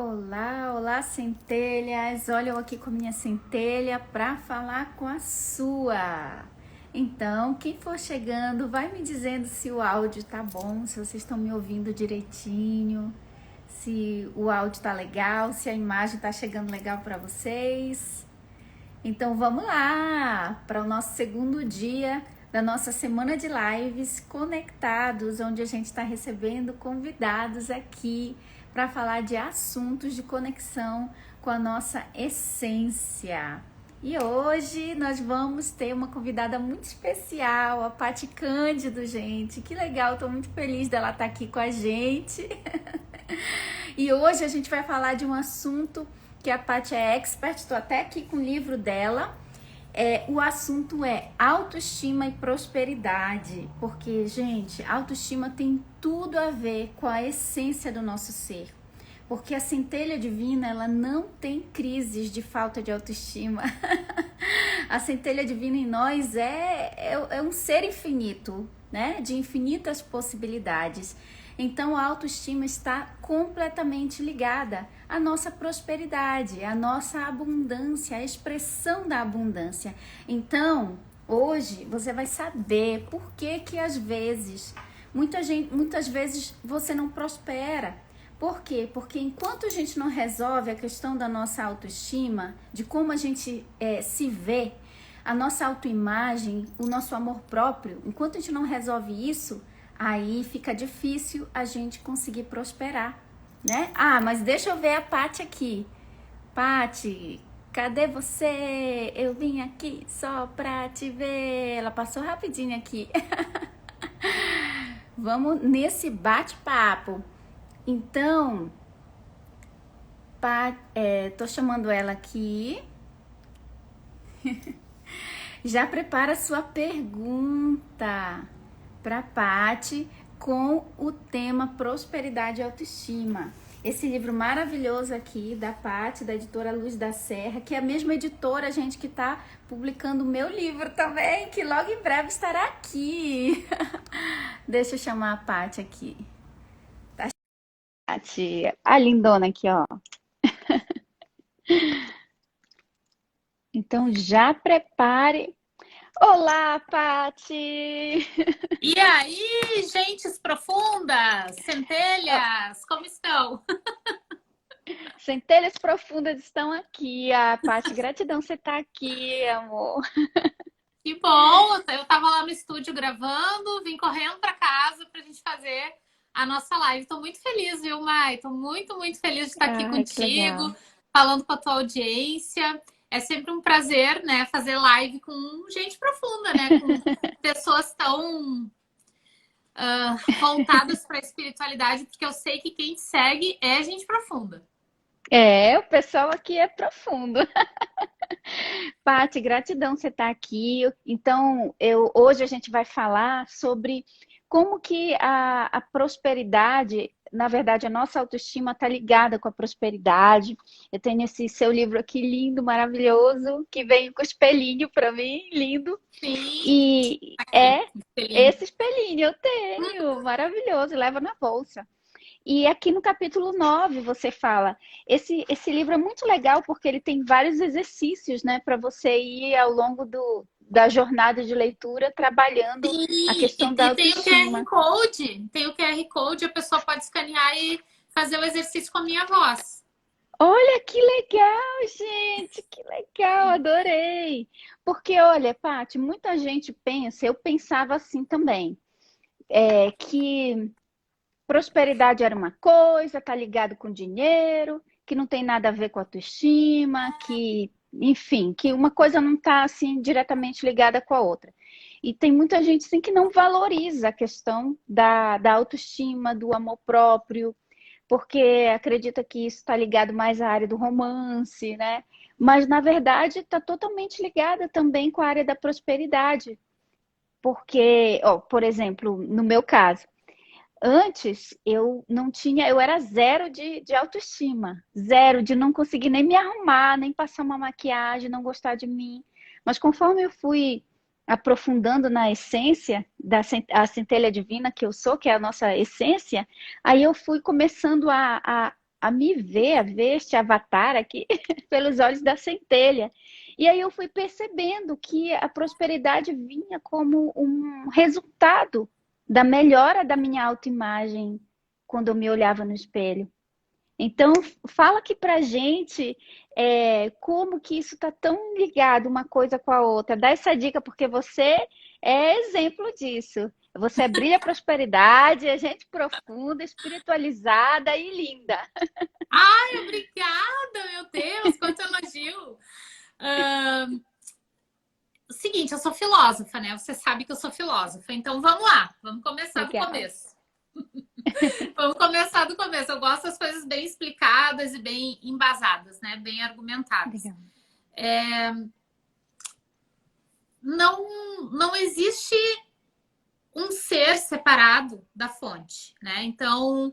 Olá, olá, centelhas! Olha eu aqui com a minha centelha para falar com a sua. Então, quem for chegando, vai me dizendo se o áudio tá bom, se vocês estão me ouvindo direitinho, se o áudio tá legal, se a imagem tá chegando legal para vocês. Então, vamos lá para o nosso segundo dia da nossa semana de lives conectados, onde a gente está recebendo convidados aqui para falar de assuntos de conexão com a nossa essência. E hoje nós vamos ter uma convidada muito especial, a Paty Cândido, gente. Que legal, estou muito feliz dela estar aqui com a gente. E hoje a gente vai falar de um assunto que a Paty é expert, estou até aqui com o livro dela. O assunto é autoestima e prosperidade, porque, gente, autoestima tem tudo a ver com a essência do nosso ser, porque a centelha divina, ela não tem crises de falta de autoestima. A centelha divina em nós é um ser infinito, né? De infinitas possibilidades. Então, a autoestima está completamente ligada à nossa prosperidade, à nossa abundância, à expressão da abundância. Então, hoje você vai saber por que às vezes, muitas vezes você não prospera. Por quê? Porque enquanto a gente não resolve a questão da nossa autoestima, de como a gente se vê, a nossa autoimagem, o nosso amor próprio, enquanto a gente não resolve isso, aí fica difícil a gente conseguir prosperar, né? Ah, mas deixa eu ver a Paty aqui. Paty, cadê você? Eu vim aqui só pra te ver. Ela passou rapidinho aqui. Vamos nesse bate-papo. Então, tô chamando ela aqui. Já prepara a sua pergunta para Paty com o tema Prosperidade e Autoestima. Esse livro maravilhoso aqui da Paty, da editora Luz da Serra, que é a mesma editora, gente, que está publicando o meu livro também, que logo em breve estará aqui. Deixa eu chamar a Paty aqui. Tá, Paty, a lindona aqui, ó. Então já prepare. Olá, Paty! E aí, gentes profundas, centelhas, como estão? Centelhas profundas estão aqui, a Paty. Gratidão você estar aqui, amor. Que bom! Eu tava lá no estúdio gravando, vim correndo para casa para a gente fazer a nossa live. Estou muito feliz, viu, Mai? Estou muito, muito feliz de estar aqui Ai, que contigo, legal. falando com a tua audiência. É sempre um prazer, né, fazer live com gente profunda, né, com pessoas tão voltadas para a espiritualidade, porque eu sei que quem te segue é gente profunda. O pessoal aqui é profundo. Paty, gratidão você estar aqui. Então, hoje a gente vai falar sobre como que a prosperidade, na verdade, a nossa autoestima está ligada com a prosperidade. Eu tenho esse seu livro aqui lindo, maravilhoso, que veio com espelhinho para mim, lindo. Sim, E aqui, é feliz. esse espelhinho, eu tenho, maravilhoso, leva na bolsa. E aqui no capítulo 9 você fala, esse livro é muito legal porque ele tem vários exercícios, né, para você ir ao longo da jornada de leitura trabalhando Sim, a questão da e tem o QR autoestima. Code. Tem o QR Code, a pessoa pode escanear e fazer o exercício com a minha voz. Olha que legal, gente, que legal, adorei. Porque, olha, Paty, muita gente pensa, eu pensava assim também, que prosperidade era uma coisa, tá ligado com dinheiro, que não tem nada a ver com autoestima, que, enfim, que uma coisa não tá assim diretamente ligada com a outra. E tem muita gente assim que não valoriza a questão da autoestima, do amor próprio, porque acredita que isso está ligado mais à área do romance, né? Mas na verdade está totalmente ligada também com a área da prosperidade. Porque, ó, por exemplo, no meu caso, antes eu não tinha, eu era zero de autoestima, zero de não conseguir nem me arrumar, nem passar uma maquiagem, não gostar de mim. Mas conforme eu fui aprofundando na essência a centelha divina que eu sou, que é a nossa essência, aí eu fui começando a a me ver, a ver este avatar aqui pelos olhos da centelha. E aí eu fui percebendo que a prosperidade vinha como um resultado da melhora da minha autoimagem quando eu me olhava no espelho. Então, fala aqui pra gente como que isso está tão ligado uma coisa com a outra. Dá essa dica, porque você é exemplo disso. Você brilha prosperidade, é gente profunda, espiritualizada e linda. Ai, obrigada, meu Deus, quanto elogio. Ahn, Seguinte, eu sou filósofa, né? Você sabe que eu sou filósofa. Então vamos lá, vamos começar do Legal, começo. Vamos começar do começo. Eu gosto das coisas bem explicadas e bem embasadas, né? Bem argumentadas. legal. Não existe um ser separado da fonte, né? Então,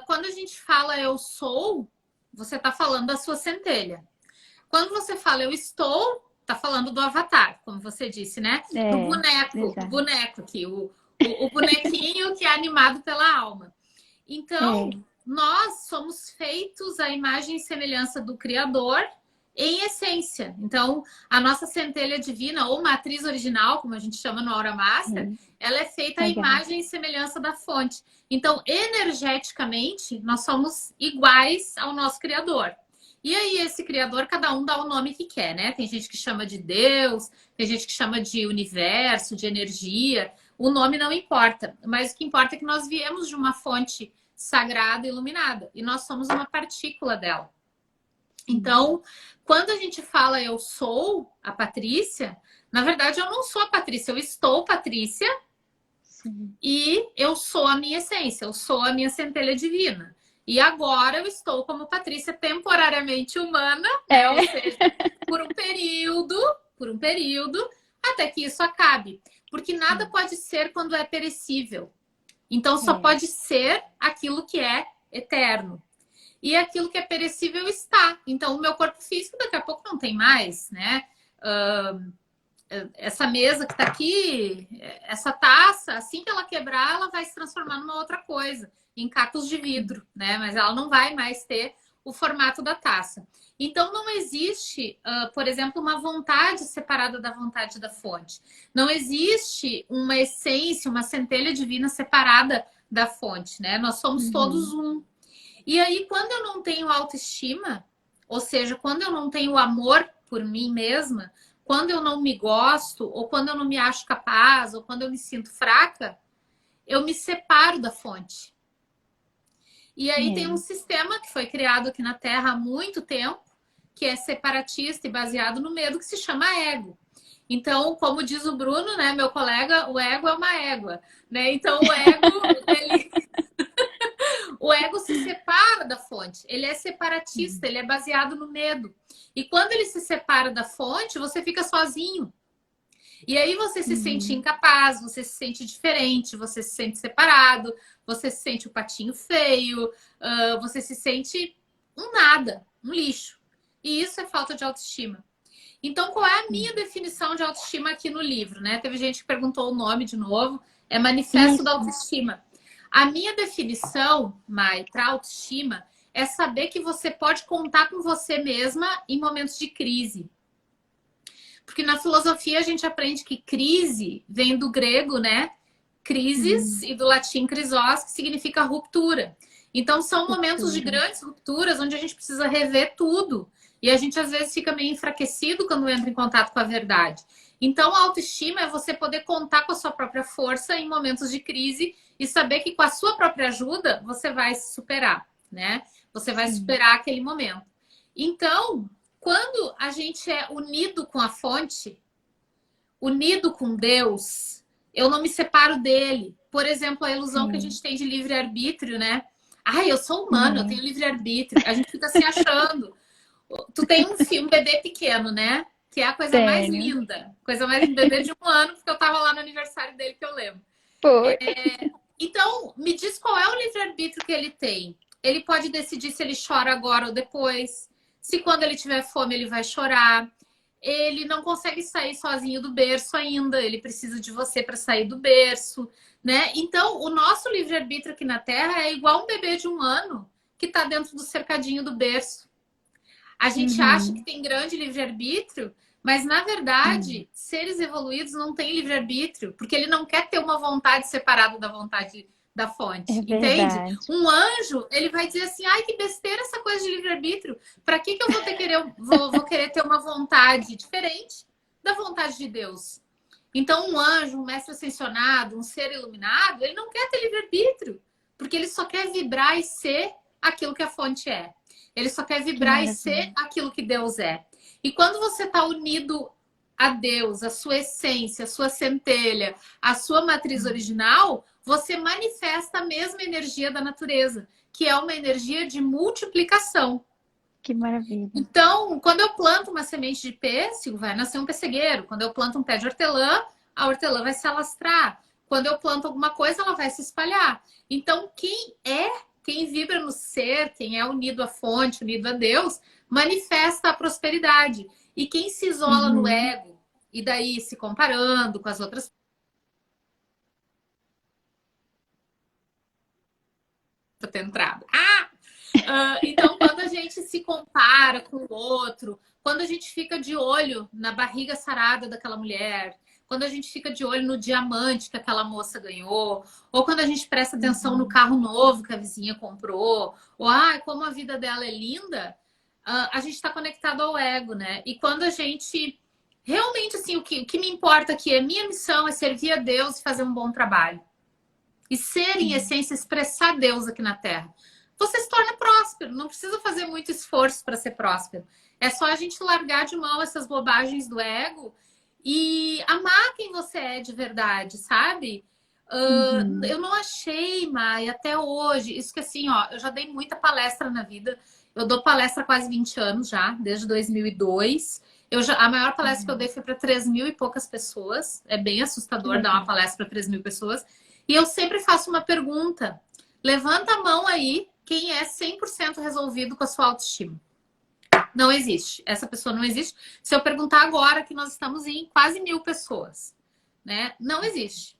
quando a gente fala eu sou, você está falando da sua centelha. Quando você fala eu estou, tá falando do avatar, como você disse, né? Do Exato. boneco aqui, o bonequinho que é animado pela alma. Então, É, nós somos feitos à imagem e semelhança do Criador em essência. Então, a nossa centelha divina, ou matriz original, como a gente chama no Aura Master, sim, ela é feita à legal. imagem e semelhança da fonte. Então, energeticamente, nós somos iguais ao nosso Criador. E aí, esse Criador, cada um dá o nome que quer, né? Tem gente que chama de Deus, tem gente que chama de universo, de energia. O nome não importa, mas o que importa é que nós viemos de uma fonte sagrada e iluminada, e nós somos uma partícula dela. Sim, Então, quando a gente fala eu sou a Patrícia, na verdade eu não sou a Patrícia, eu estou Patrícia sim. e eu sou a minha essência, eu sou a minha centelha divina. E agora eu estou como Patrícia temporariamente humana, né? Ou É, seja, por um período, até que isso acabe. Porque nada sim, pode ser quando é perecível. Então só é, pode ser aquilo que é eterno. E aquilo que é perecível está. Então, o meu corpo físico daqui a pouco não tem mais, né? Essa mesa que está aqui, essa taça, assim que ela quebrar, ela vai se transformar numa outra coisa, em cacos de vidro, né? Mas ela não vai mais ter o formato da taça. Então, não existe, por exemplo, uma vontade separada da vontade da fonte. Não existe uma essência, uma centelha divina separada da fonte, né? Nós somos todos uhum, um. E aí, quando eu não tenho autoestima, ou seja, quando eu não tenho amor por mim mesma, quando eu não me gosto, ou quando eu não me acho capaz, ou quando eu me sinto fraca, eu me separo da fonte. E aí tem um é, sistema que foi criado aqui na Terra há muito tempo, que é separatista e baseado no medo, que se chama ego. Então, como diz o Bruno, né, meu colega, o ego é uma égua, né? Então, o ego se separa da fonte, ele é separatista, ele é baseado no medo. E quando ele se separa da fonte, você fica sozinho. E aí você se sente uhum, incapaz, você se sente diferente, você se sente separado, você se sente o patinho feio, você se sente um nada, um lixo. E isso é falta de autoestima. Então, qual é a minha definição de autoestima aqui no livro, né? Teve gente que perguntou o nome de novo, é Manifesto da isso, Autoestima. A minha definição, Mai, para autoestima é saber que você pode contar com você mesma em momentos de crise. Porque na filosofia a gente aprende que crise vem do grego, né? Crisis uhum, e do latim crisós, que significa ruptura. Então são momentos de cultura, grandes rupturas onde a gente precisa rever tudo. E a gente às vezes fica meio enfraquecido quando entra em contato com a verdade. Então a autoestima é você poder contar com a sua própria força em momentos de crise e saber que com a sua própria ajuda você vai se superar, né? Você vai sim, superar aquele momento. Então, quando a gente é unido com a fonte, unido com Deus, eu não me separo dele. Por exemplo, a ilusão que a gente tem de livre-arbítrio, né? Ai, eu sou humano, eu tenho livre-arbítrio. A gente fica se achando. Tu tem um bebê pequeno, né? Que é a coisa mais tenho, linda. Coisa mais um bebê de 1 ano, porque eu tava lá no aniversário dele que eu lembro. foi, Então, me diz qual é o livre-arbítrio que ele tem. Ele pode decidir se ele chora agora ou depois. Se quando ele tiver fome ele vai chorar. Ele não consegue sair sozinho do berço ainda. Ele precisa de você para sair do berço, né? Então, o nosso livre-arbítrio aqui na Terra é igual um bebê de 1 ano que está dentro do cercadinho do berço. A gente acha que Uhum. tem grande livre-arbítrio, mas na Sim. verdade, seres evoluídos não têm livre-arbítrio, porque ele não quer ter uma vontade separada da vontade da É fonte, entende? verdade. Um anjo, ele vai dizer assim: ai, que besteira essa coisa de livre-arbítrio. Para que eu vou ter querer, vou querer ter uma vontade diferente da vontade de Deus? Então, um anjo, um mestre ascensionado, um ser iluminado, ele não quer ter livre-arbítrio, porque ele só quer vibrar e ser aquilo que a fonte é. Ele só quer Que vibrar e ser maravilha. aquilo que Deus é. E quando você está unido a Deus, a sua essência, a sua centelha, a sua matriz original, você manifesta a mesma energia da natureza, que é uma energia de multiplicação. Que maravilha. Então, quando eu planto uma semente de pêssego, vai nascer um pessegueiro. Quando eu planto um pé de hortelã, a hortelã vai se alastrar. Quando eu planto alguma coisa, ela vai se espalhar. Então, quem vibra no ser, quem é unido à fonte, unido a Deus, manifesta a prosperidade. E quem se isola no Uhum. ego, e daí se comparando com as outras para ter entrado. Então, quando a gente se compara com o outro, quando a gente fica de olho na barriga sarada daquela mulher, quando a gente fica de olho no diamante que aquela moça ganhou, ou quando a gente presta atenção no Uhum. carro novo que a vizinha comprou, ou como a vida dela é linda, a gente está conectado ao ego, né? E quando a gente realmente, assim, o que me importa aqui é minha missão é servir a Deus e fazer um bom trabalho. E ser, em Sim. essência, expressar Deus aqui na Terra. Você se torna próspero, não precisa fazer muito esforço para ser próspero. É só a gente largar de mão essas bobagens do ego e amar quem você é de verdade, sabe? Uhum. Eu não achei, Mai, até hoje. Isso que assim, ó, eu já dei muita palestra na vida. Eu dou palestra há quase 20 anos já, desde 2002. A maior palestra que eu Uhum. dei foi para 3 mil e poucas pessoas. É bem Que assustador dar uma legal. palestra para 3 mil pessoas. E eu sempre faço uma pergunta. Levanta a mão aí quem é 100% resolvido com a sua autoestima. Não existe. Essa pessoa não existe. Se eu perguntar agora, que nós estamos em quase 1.000 pessoas, né? Não existe.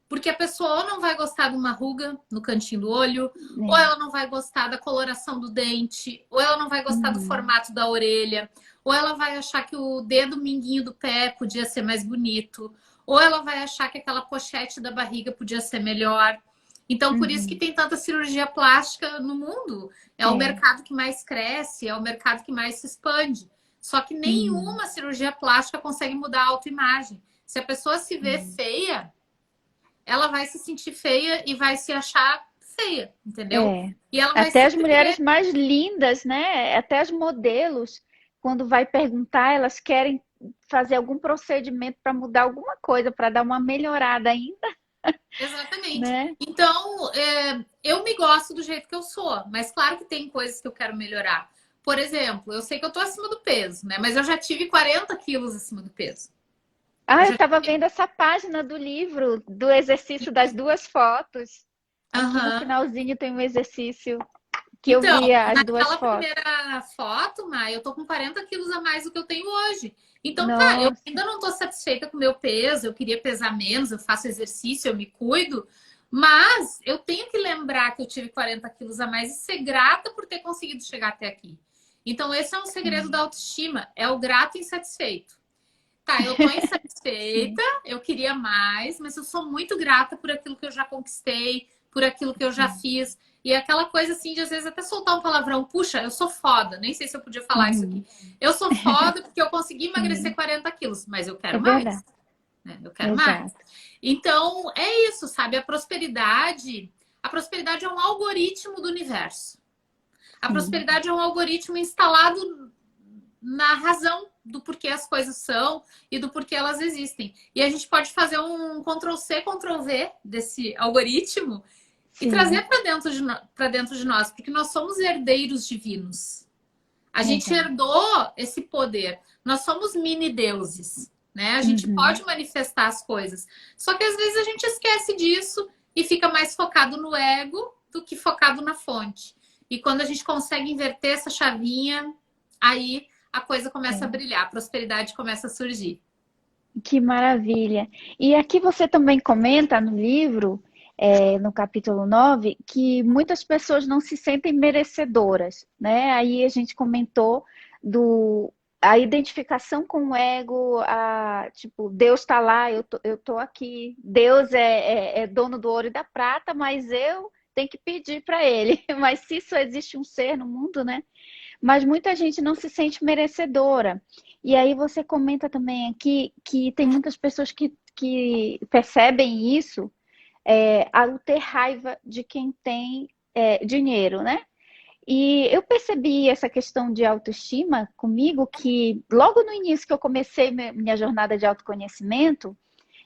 Porque a pessoa ou não vai gostar de uma ruga no cantinho do olho, ou É. ela não vai gostar da coloração do dente, ou ela não vai gostar do Uhum. formato da orelha, ou ela vai achar que o dedo minguinho do pé podia ser mais bonito, ou ela vai achar que aquela pochete da barriga podia ser melhor. Então, por isso que Uhum. tem tanta cirurgia plástica no mundo. É o É. mercado que mais cresce, é o mercado que mais se expande. Só que Uhum. nenhuma cirurgia plástica consegue mudar a autoimagem. Se a pessoa se vê Sim. feia, ela vai se sentir feia e vai se achar feia, entendeu? É. E ela vai Até as sempre mulheres querer. mais lindas, né? Até as modelos, quando vai perguntar, elas querem fazer algum procedimento para mudar alguma coisa, para dar uma melhorada ainda, Exatamente. né? Então, eu me gosto do jeito que eu sou, mas claro que tem coisas que eu quero melhorar. Por exemplo, eu sei que eu tô acima do peso, né? Mas eu já tive 40 quilos acima do peso. Eu Ah, eu já estava tive. vendo essa página do livro, do exercício das duas fotos. Aqui no Aham. finalzinho tem um exercício que eu Então, vi as duas naquela fotos. primeira foto, Mai, eu tô com 40 quilos a mais do que eu tenho hoje. Então, tá, eu Nossa. ainda não tô satisfeita com o meu peso, eu queria pesar menos, eu faço exercício, eu me cuido, mas eu tenho que lembrar que eu tive 40 quilos a mais e ser grata por ter conseguido chegar até aqui. Então, esse é um segredo da Sim, autoestima, é o grato insatisfeito. Tá, eu tô insatisfeita, sim. eu queria mais, mas eu sou muito grata por aquilo que eu já conquistei, por aquilo que eu já Sim. fiz. E é aquela coisa assim de às vezes até soltar um palavrão, puxa, eu sou foda, nem sei se eu podia falar isso aqui. Uhum. Eu sou foda porque eu consegui emagrecer Sim, 40 quilos, mas eu é quero mais, verdade. né? Eu quero mais. Exato. Então, é isso, sabe? A prosperidade é um algoritmo do universo. A Sim. prosperidade é um algoritmo instalado na razão do porquê as coisas são e do porquê elas existem. E a gente pode fazer um Ctrl+C, Ctrl+V desse algoritmo e trazer Sim, para dentro de nós, porque nós somos herdeiros divinos. A gente verdade. herdou esse poder. Nós somos mini deuses, né? A gente Uhum. pode manifestar as coisas. Só que às vezes a gente esquece disso e fica mais focado no ego do que focado na fonte. E quando a gente consegue inverter essa chavinha, aí a coisa começa a É. brilhar, a prosperidade começa a surgir. Que maravilha. E aqui você também comenta no livro, no capítulo 9, que muitas pessoas não se sentem merecedoras, né? Aí a gente comentou a identificação com o ego, tipo, Deus está lá, eu tô aqui. Deus é dono do ouro e da prata, mas eu tenho que pedir para ele. Mas se só existe um ser no mundo, né? Mas muita gente não se sente merecedora. E aí você comenta também aqui que tem muitas pessoas que percebem isso ao ter raiva de quem tem dinheiro, né? E eu percebi essa questão de autoestima comigo, que logo no início que eu comecei minha jornada de autoconhecimento,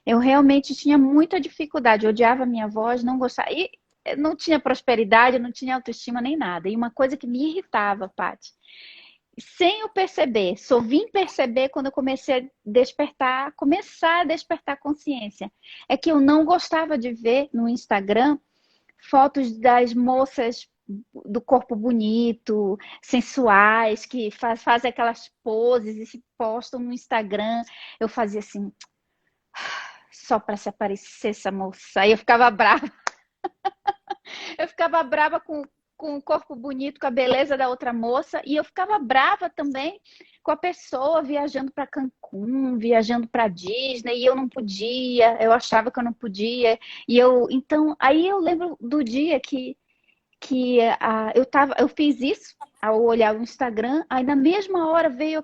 eu realmente tinha muita dificuldade, eu odiava a minha voz, não gostava, e não tinha prosperidade, não tinha autoestima nem nada. E uma coisa que me irritava, Paty, sem eu perceber, só vim perceber quando eu comecei a despertar, começar a despertar consciência, é que eu não gostava de ver no Instagram fotos das moças do corpo bonito, sensuais, que fazem aquelas poses e se postam no Instagram. Eu fazia assim, só para se aparecer essa moça. Aí eu ficava brava. Eu ficava brava com o corpo bonito, com a beleza da outra moça, e eu ficava brava também com a pessoa viajando para Cancún, viajando para Disney, e eu não podia, eu achava que eu não podia, então, aí eu lembro do dia eu fiz isso ao olhar o Instagram, aí na mesma hora veio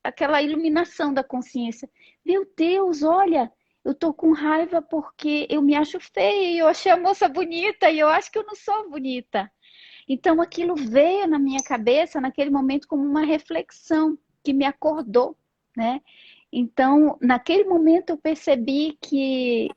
aquela iluminação da consciência. Meu Deus, olha, eu tô com raiva porque eu me acho feia e eu achei a moça bonita e eu acho que eu não sou bonita. Então aquilo veio na minha cabeça naquele momento como uma reflexão que me acordou, né? Então, naquele momento eu percebi que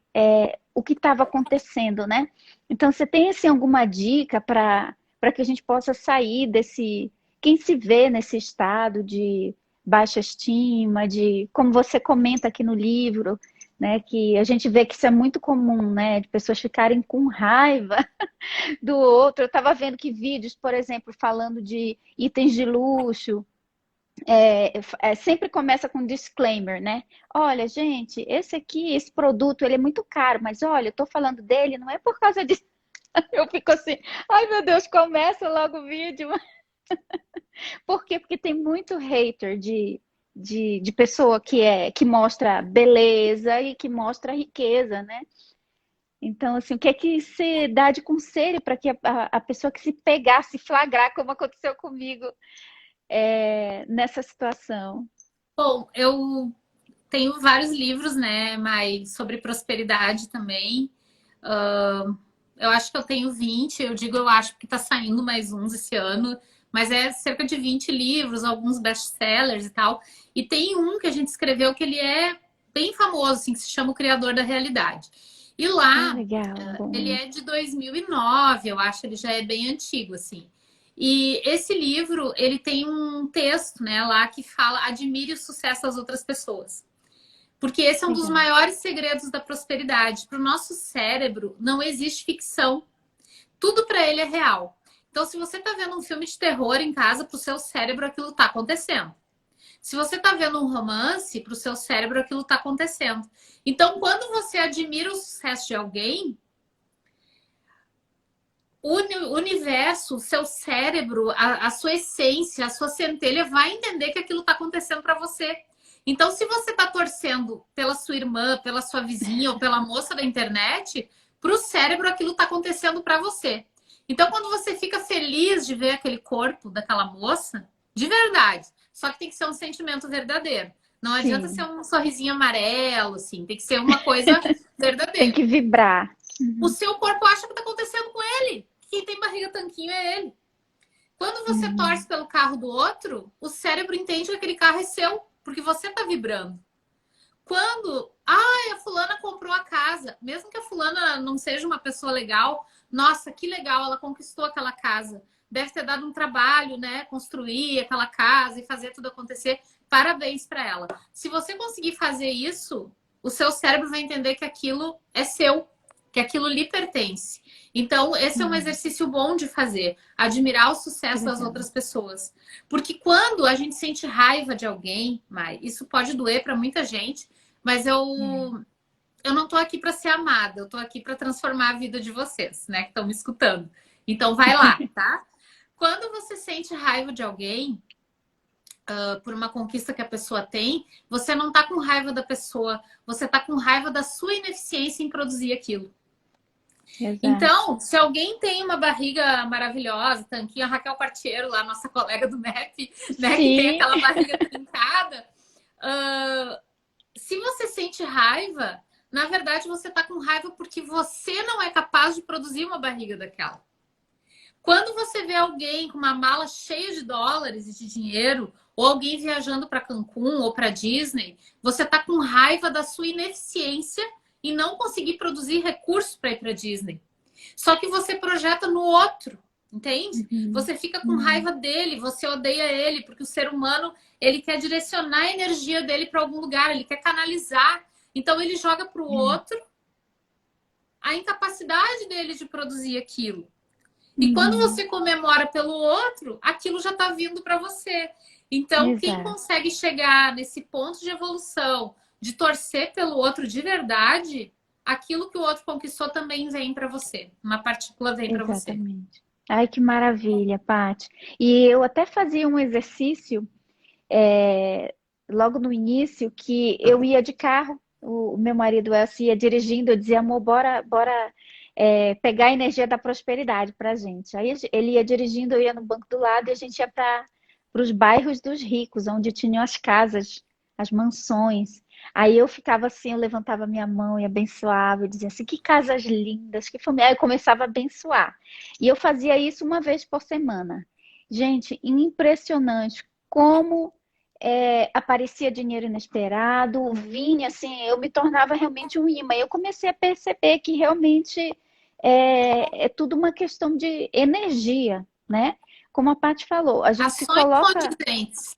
o que estava acontecendo, né? Então, você tem assim, alguma dica para que a gente possa sair desse... Quem se vê nesse estado de baixa estima, de como você comenta aqui no livro, né? Que a gente vê que isso é muito comum, né? De pessoas ficarem com raiva do outro. Eu estava vendo que vídeos, por exemplo, falando de itens de luxo, sempre começa com um disclaimer, né? Olha, gente, esse produto, ele é muito caro, mas olha, eu tô falando dele, não é por causa disso. Eu fico assim, ai meu Deus, começa logo o vídeo. Por quê? Porque tem muito hater de pessoa que mostra beleza e que mostra riqueza, né? Então, assim, o que é que você dá de conselho para que a pessoa que se pegar, se flagrar, como aconteceu comigo, nessa situação? Bom, eu tenho vários livros, né, mas sobre prosperidade também. Eu acho que eu tenho 20, eu digo eu acho porque tá saindo mais uns esse ano, mas é cerca de 20 livros, alguns best-sellers e tal. E tem um que a gente escreveu que ele é bem famoso, assim, que se chama O Criador da Realidade. E Ah, lá, legal, ele bom. é de 2009, eu acho, ele já é bem antigo, assim. E esse livro, ele tem um texto, né, lá que fala: admire o sucesso das outras pessoas. Porque esse é um dos Legal. maiores segredos da prosperidade. Para o nosso cérebro, não existe ficção. Tudo para ele é real. Então, se você está vendo um filme de terror em casa, para o seu cérebro aquilo está acontecendo. Se você está vendo um romance, para o seu cérebro aquilo está acontecendo. Então, quando você admira o sucesso de alguém, o universo, o seu cérebro, a sua essência, a sua centelha vai entender que aquilo está acontecendo para você. Então, se você está torcendo pela sua irmã, pela sua vizinha ou pela moça da internet, para o cérebro aquilo está acontecendo para você. Então, quando você fica feliz de ver aquele corpo daquela moça, de verdade, só que tem que ser um sentimento verdadeiro. Não adianta ser Sim, um sorrisinho amarelo, assim, tem que ser uma coisa tem verdadeira. que vibrar. O Uhum. seu corpo acha que está acontecendo com ele. Quem tem barriga tanquinho é ele. Quando você Uhum. torce pelo carro do outro, o cérebro entende que aquele carro é seu, porque você está vibrando. Quando, a fulana comprou a casa, mesmo que a fulana não seja uma pessoa legal, nossa, que legal, ela conquistou aquela casa. Deve ter dado um trabalho, né? Construir aquela casa e fazer tudo acontecer. Parabéns para ela. Se você conseguir fazer isso, o seu cérebro vai entender que aquilo é seu, que aquilo lhe pertence. Então, esse é um Uhum. exercício bom de fazer, admirar o Que sucesso das legal. outras pessoas. Porque quando a gente sente raiva de alguém, Mai, isso pode doer para muita gente, mas É. eu não tô aqui para ser amada, eu tô aqui para transformar a vida de vocês, né, que estão me escutando. Então vai lá, tá? Quando você sente raiva de alguém, por uma conquista que a pessoa tem, você não tá com raiva da pessoa, você tá com raiva da sua ineficiência em produzir aquilo. Exato. Então, se alguém tem uma barriga maravilhosa, tanquinho, a Raquel Quartiero, lá, nossa colega do MEP, né, que tem aquela barriga trincada, se você sente raiva, na verdade você tá com raiva porque você não é capaz de produzir uma barriga daquela. Quando você vê alguém com uma mala cheia de dólares e de dinheiro, ou alguém viajando para Cancún ou para Disney, você está com raiva da sua ineficiência em não conseguir produzir recursos para ir para Disney. Só que você projeta no outro, entende? Você fica com raiva dele, você odeia ele, porque o ser humano, ele quer direcionar a energia dele para algum lugar, ele quer canalizar. Então ele joga para o outro a incapacidade dele de produzir aquilo. E quando você comemora pelo outro, aquilo já está vindo para você. Então, Exato. Quem consegue chegar nesse ponto de evolução, de torcer pelo outro de verdade, aquilo que o outro conquistou também vem para você. Uma partícula vem para você. Exatamente. Ai, que maravilha, Paty. E eu até fazia um exercício logo no início, que eu ia de carro, o meu marido Elcio ia dirigindo, eu dizia, amor, bora pegar a energia da prosperidade pra gente. Aí ele ia dirigindo, eu ia no banco do lado e a gente ia para os bairros dos ricos, onde tinham as casas, as mansões. Aí eu ficava assim, eu levantava minha mão e abençoava, e dizia assim, que casas lindas, que família. Aí eu começava a abençoar. E eu fazia isso uma vez por semana. Gente, impressionante como aparecia dinheiro inesperado, vinha assim, eu me tornava realmente um imã. Eu comecei a perceber que realmente é tudo uma questão de energia, né? Como a Paty falou, a gente se Ações coloca. condizentes.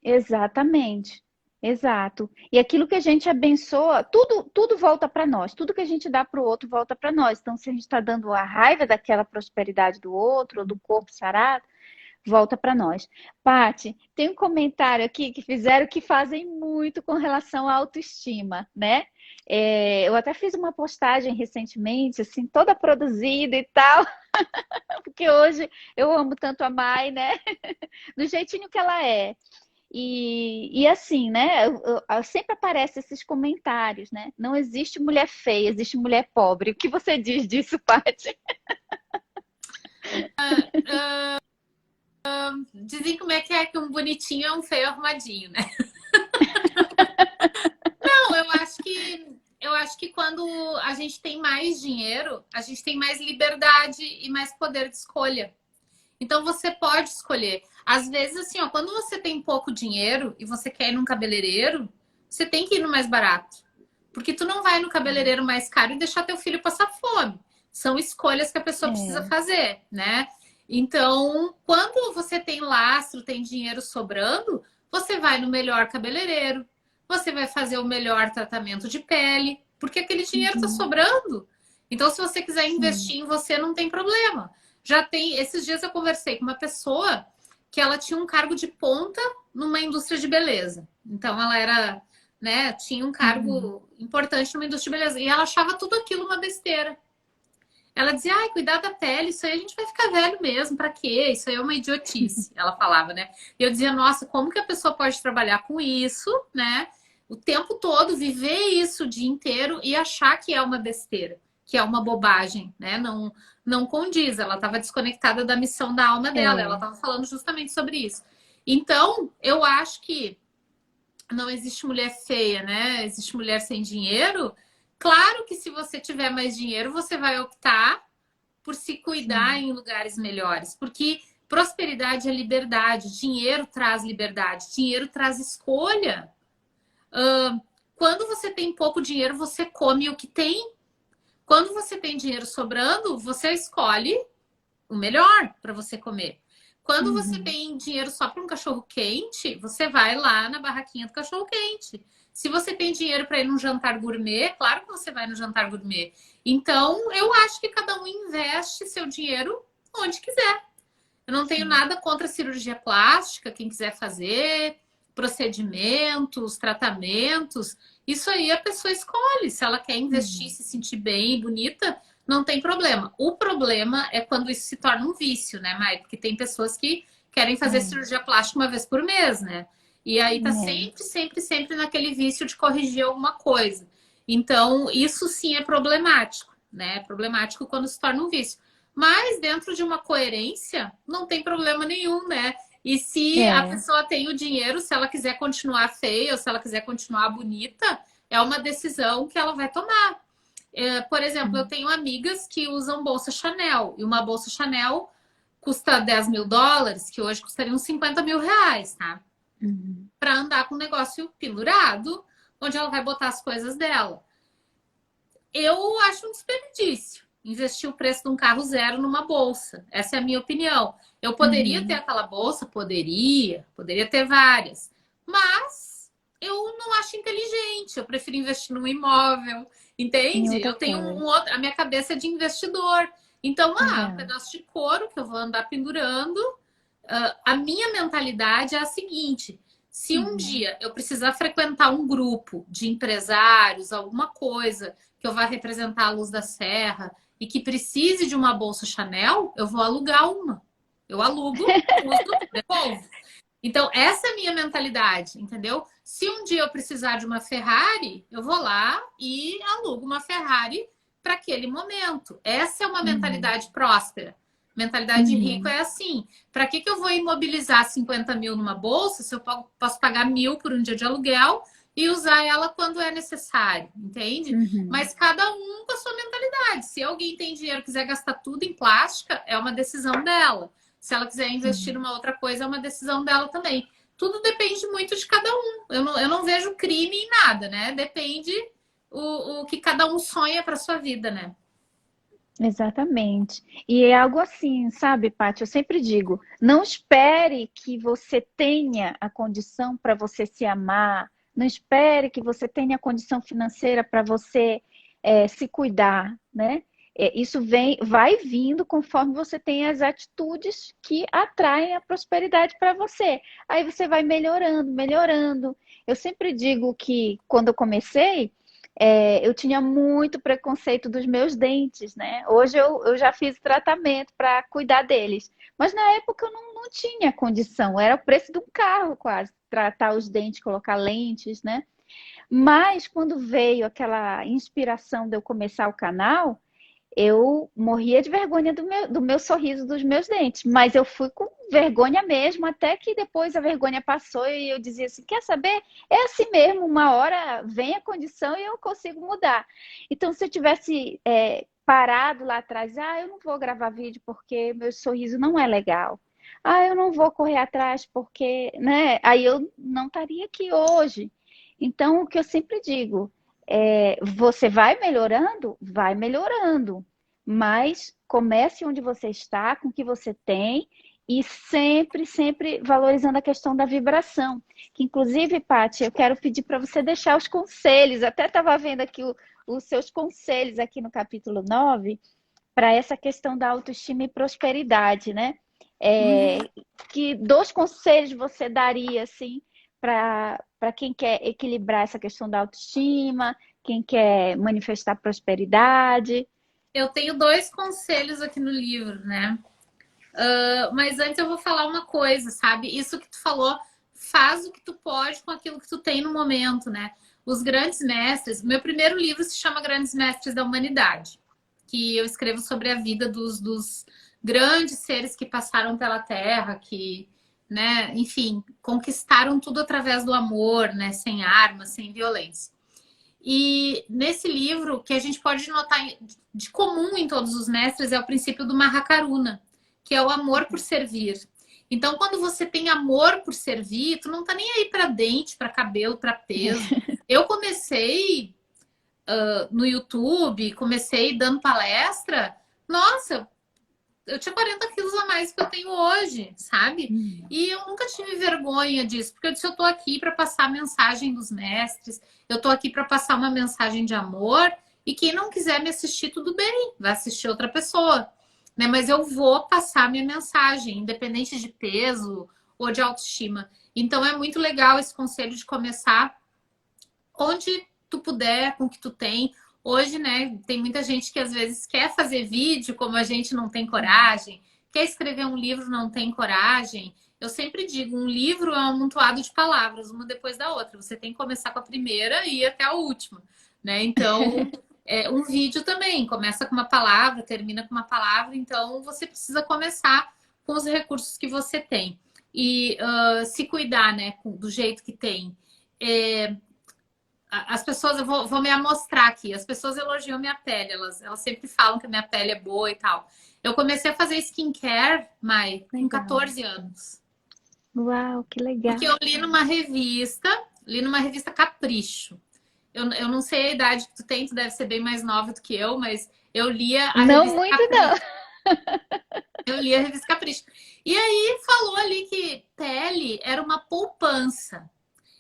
Exatamente, exato. E aquilo que a gente abençoa, tudo volta para nós, tudo que a gente dá para o outro volta para nós. Então, se a gente está dando a raiva daquela prosperidade do outro, ou do corpo sarado, volta para nós. Paty, tem um comentário aqui que fizeram que fazem muito com relação à autoestima, né? Eu até fiz uma postagem recentemente, assim, toda produzida e tal, porque hoje eu amo tanto a Mai, né? Do jeitinho que ela é. E assim, né? Sempre aparecem esses comentários, né? Não existe mulher feia, existe mulher pobre. O que você diz disso, Paty? Dizem como é que um bonitinho é um feio arrumadinho, né? Não, eu acho que quando a gente tem mais dinheiro, a gente tem mais liberdade e mais poder de escolha. Então você pode escolher. Às vezes, assim, ó, quando você tem pouco dinheiro e você quer ir num cabeleireiro, você tem que ir no mais barato. Porque tu não vai no cabeleireiro mais caro e deixar teu filho passar fome. São escolhas que a pessoa precisa fazer, né? Então, quando você tem lastro, tem dinheiro sobrando, você vai no melhor cabeleireiro, você vai fazer o melhor tratamento de pele, porque aquele dinheiro está sobrando. Então, se você quiser investir em você, não tem problema. Já tem, esses dias eu conversei com uma pessoa que ela tinha um cargo de ponta numa indústria de beleza. Então, ela era, né, tinha um cargo importante numa indústria de beleza. E ela achava tudo aquilo uma besteira. Ela dizia, ai, cuidar da pele, isso aí a gente vai ficar velho mesmo, pra quê? Isso aí é uma idiotice, ela falava, né? E eu dizia, nossa, como que a pessoa pode trabalhar com isso, né? O tempo todo, viver isso o dia inteiro e achar que é uma besteira, que é uma bobagem, né? Não condiz, ela estava desconectada da missão da alma dela, ela estava falando justamente sobre isso. Então, eu acho que não existe mulher feia, né? Existe mulher sem dinheiro. Claro que se você tiver mais dinheiro, você vai optar por se cuidar em lugares melhores, porque prosperidade é liberdade, dinheiro traz liberdade, dinheiro traz escolha. Quando você tem pouco dinheiro, você come o que tem. Quando você tem dinheiro sobrando, você escolhe o melhor para você comer. Quando você tem dinheiro só para um cachorro quente, você vai lá na barraquinha do cachorro quente. Se você tem dinheiro para ir num jantar gourmet, claro que você vai no jantar gourmet. Então, eu acho que cada um investe seu dinheiro onde quiser. Eu não tenho nada contra a cirurgia plástica, quem quiser fazer. procedimentos, tratamentos, isso aí a pessoa escolhe. Se ela quer investir, se sentir bem, bonita, não tem problema. O problema é quando isso se torna um vício, né, Mai? Porque tem pessoas que querem fazer cirurgia plástica uma vez por mês, né? E aí tá sempre, sempre, sempre naquele vício de corrigir alguma coisa. Então, isso sim é problemático, né? É problemático quando se torna um vício. Mas dentro de uma coerência, não tem problema nenhum, né? E se a pessoa tem o dinheiro, se ela quiser continuar feia ou se ela quiser continuar bonita, é uma decisão que ela vai tomar. Por exemplo, eu tenho amigas que usam bolsa Chanel. E uma bolsa Chanel custa 10 mil dólares, que hoje custaria uns 50 mil reais, tá? Para andar com o negócio pendurado, onde ela vai botar as coisas dela. Eu acho um desperdício investir o preço de um carro zero numa bolsa. Essa é a minha opinião. Eu poderia ter aquela bolsa? Poderia ter várias. Mas eu não acho inteligente. Eu prefiro investir num imóvel, entende? Eu tenho a minha cabeça é de investidor. Então, um pedaço de couro que eu vou andar pendurando. A minha mentalidade é a seguinte: se um dia eu precisar frequentar um grupo de empresários, alguma coisa que eu vá representar a Luz da Serra e que precise de uma bolsa Chanel, eu vou alugar uma. Eu alugo, uso, devolvo. Então, essa é a minha mentalidade, entendeu? Se um dia eu precisar de uma Ferrari, eu vou lá e alugo uma Ferrari para aquele momento. Essa é uma mentalidade próspera. Mentalidade de rico é assim. Para que eu vou imobilizar 50 mil numa bolsa se eu posso pagar 1.000 por um dia de aluguel e usar ela quando é necessário, entende? Mas cada um com a sua mentalidade. Se alguém tem dinheiro e quiser gastar tudo em plástica, é uma decisão dela. Se ela quiser investir numa outra coisa, é uma decisão dela também. Tudo depende muito de cada um. Eu não vejo crime em nada, né? Depende o que cada um sonha para sua vida, né? Exatamente. E é algo assim, sabe, Paty? Eu sempre digo, não espere que você tenha a condição para você se amar, não espere que você tenha a condição financeira para você se cuidar, né? Isso vai vindo conforme você tem as atitudes que atraem a prosperidade para você. Aí você vai melhorando, melhorando. Eu sempre digo que quando eu comecei, eu tinha muito preconceito dos meus dentes, né? Hoje eu já fiz tratamento para cuidar deles. Mas na época eu não tinha condição. Era o preço de um carro quase. Tratar os dentes, colocar lentes, né? Mas quando veio aquela inspiração de eu começar o canal, eu morria de vergonha do meu sorriso, dos meus dentes. Mas eu fui com vergonha mesmo, até que depois a vergonha passou e eu dizia assim, quer saber? É assim mesmo, uma hora vem a condição e eu consigo mudar. Então, se eu tivesse parado lá atrás, eu não vou gravar vídeo porque meu sorriso não é legal. Eu não vou correr atrás porque, né? Aí eu não estaria aqui hoje. Então, o que eu sempre digo, você vai melhorando? Vai melhorando. Mas comece onde você está, com o que você tem, e sempre, sempre valorizando a questão da vibração. Que, inclusive, Paty, eu quero pedir para você deixar os conselhos. Até estava vendo aqui os seus conselhos aqui no capítulo 9, para essa questão da autoestima e prosperidade, né? Que 2 conselhos você daria, assim, para quem quer equilibrar essa questão da autoestima, quem quer manifestar prosperidade? Eu tenho 2 conselhos aqui no livro, né? Mas antes eu vou falar uma coisa, sabe? Isso que tu falou, faz o que tu pode com aquilo que tu tem no momento, né? Os grandes mestres, meu primeiro livro se chama Grandes Mestres da Humanidade, que eu escrevo sobre a vida dos grandes seres que passaram pela Terra, que, né, enfim, conquistaram tudo através do amor, né? Sem armas, sem violência. E nesse livro, que a gente pode notar de comum em todos os mestres, é o princípio do Mahakaruna, que é o amor por servir. Então, quando você tem amor por servir, tu não tá nem aí para dente, para cabelo, para peso. Eu comecei no YouTube, comecei dando palestra. Nossa, eu tinha 40 quilos a mais que eu tenho hoje, sabe? E eu nunca tive vergonha disso, porque eu disse, eu tô aqui para passar a mensagem dos mestres, eu tô aqui para passar uma mensagem de amor, e quem não quiser me assistir, tudo bem, vai assistir outra pessoa, né? Mas eu vou passar minha mensagem, independente de peso ou de autoestima. Então é muito legal esse conselho de começar onde tu puder, com o que tu tem. Hoje, né, tem muita gente que às vezes quer fazer vídeo, como a gente não tem coragem, quer escrever um livro, não tem coragem. Eu sempre digo, um livro é um amontoado de palavras, uma depois da outra. Você tem que começar com a primeira e ir até a última, né? Então, um vídeo também começa com uma palavra, termina com uma palavra. Então, você precisa começar com os recursos que você tem. E se cuidar, né, do jeito que tem. As pessoas, eu vou me amostrar aqui, as pessoas elogiam minha pele, elas sempre falam que a minha pele é boa e tal. Eu comecei a fazer skincare, Mai, com 14 anos. Uau, que legal. Porque eu li numa revista Capricho. Eu não sei a idade que tu tem, tu deve ser bem mais nova do que eu, mas eu lia a Não revista muito, Capricho. não. Eu li a revista Capricho. E aí falou ali que pele era uma poupança.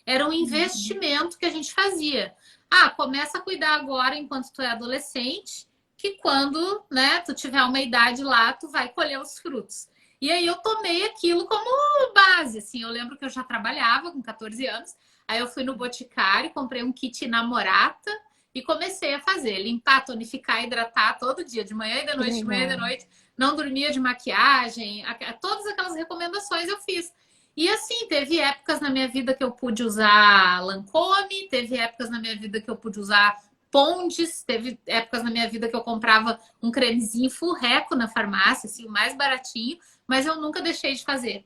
Era um investimento que a gente fazia. Ah, começa a cuidar agora enquanto tu é adolescente, que quando, né, tu tiver uma idade lá, tu vai colher os frutos. E aí eu tomei aquilo como base, assim. Eu lembro que eu já trabalhava com 14 anos. Aí eu fui no Boticário, comprei um kit Namorata e comecei a fazer. Limpar, tonificar, hidratar todo dia, de manhã e de noite, de manhã e de noite. Não dormia de maquiagem. Todas aquelas recomendações eu fiz. E assim, teve épocas na minha vida que eu pude usar Lancôme, teve épocas na minha vida que eu pude usar Ponds, teve épocas na minha vida que eu comprava um cremezinho Furreco na farmácia, assim, o mais baratinho, mas eu nunca deixei de fazer.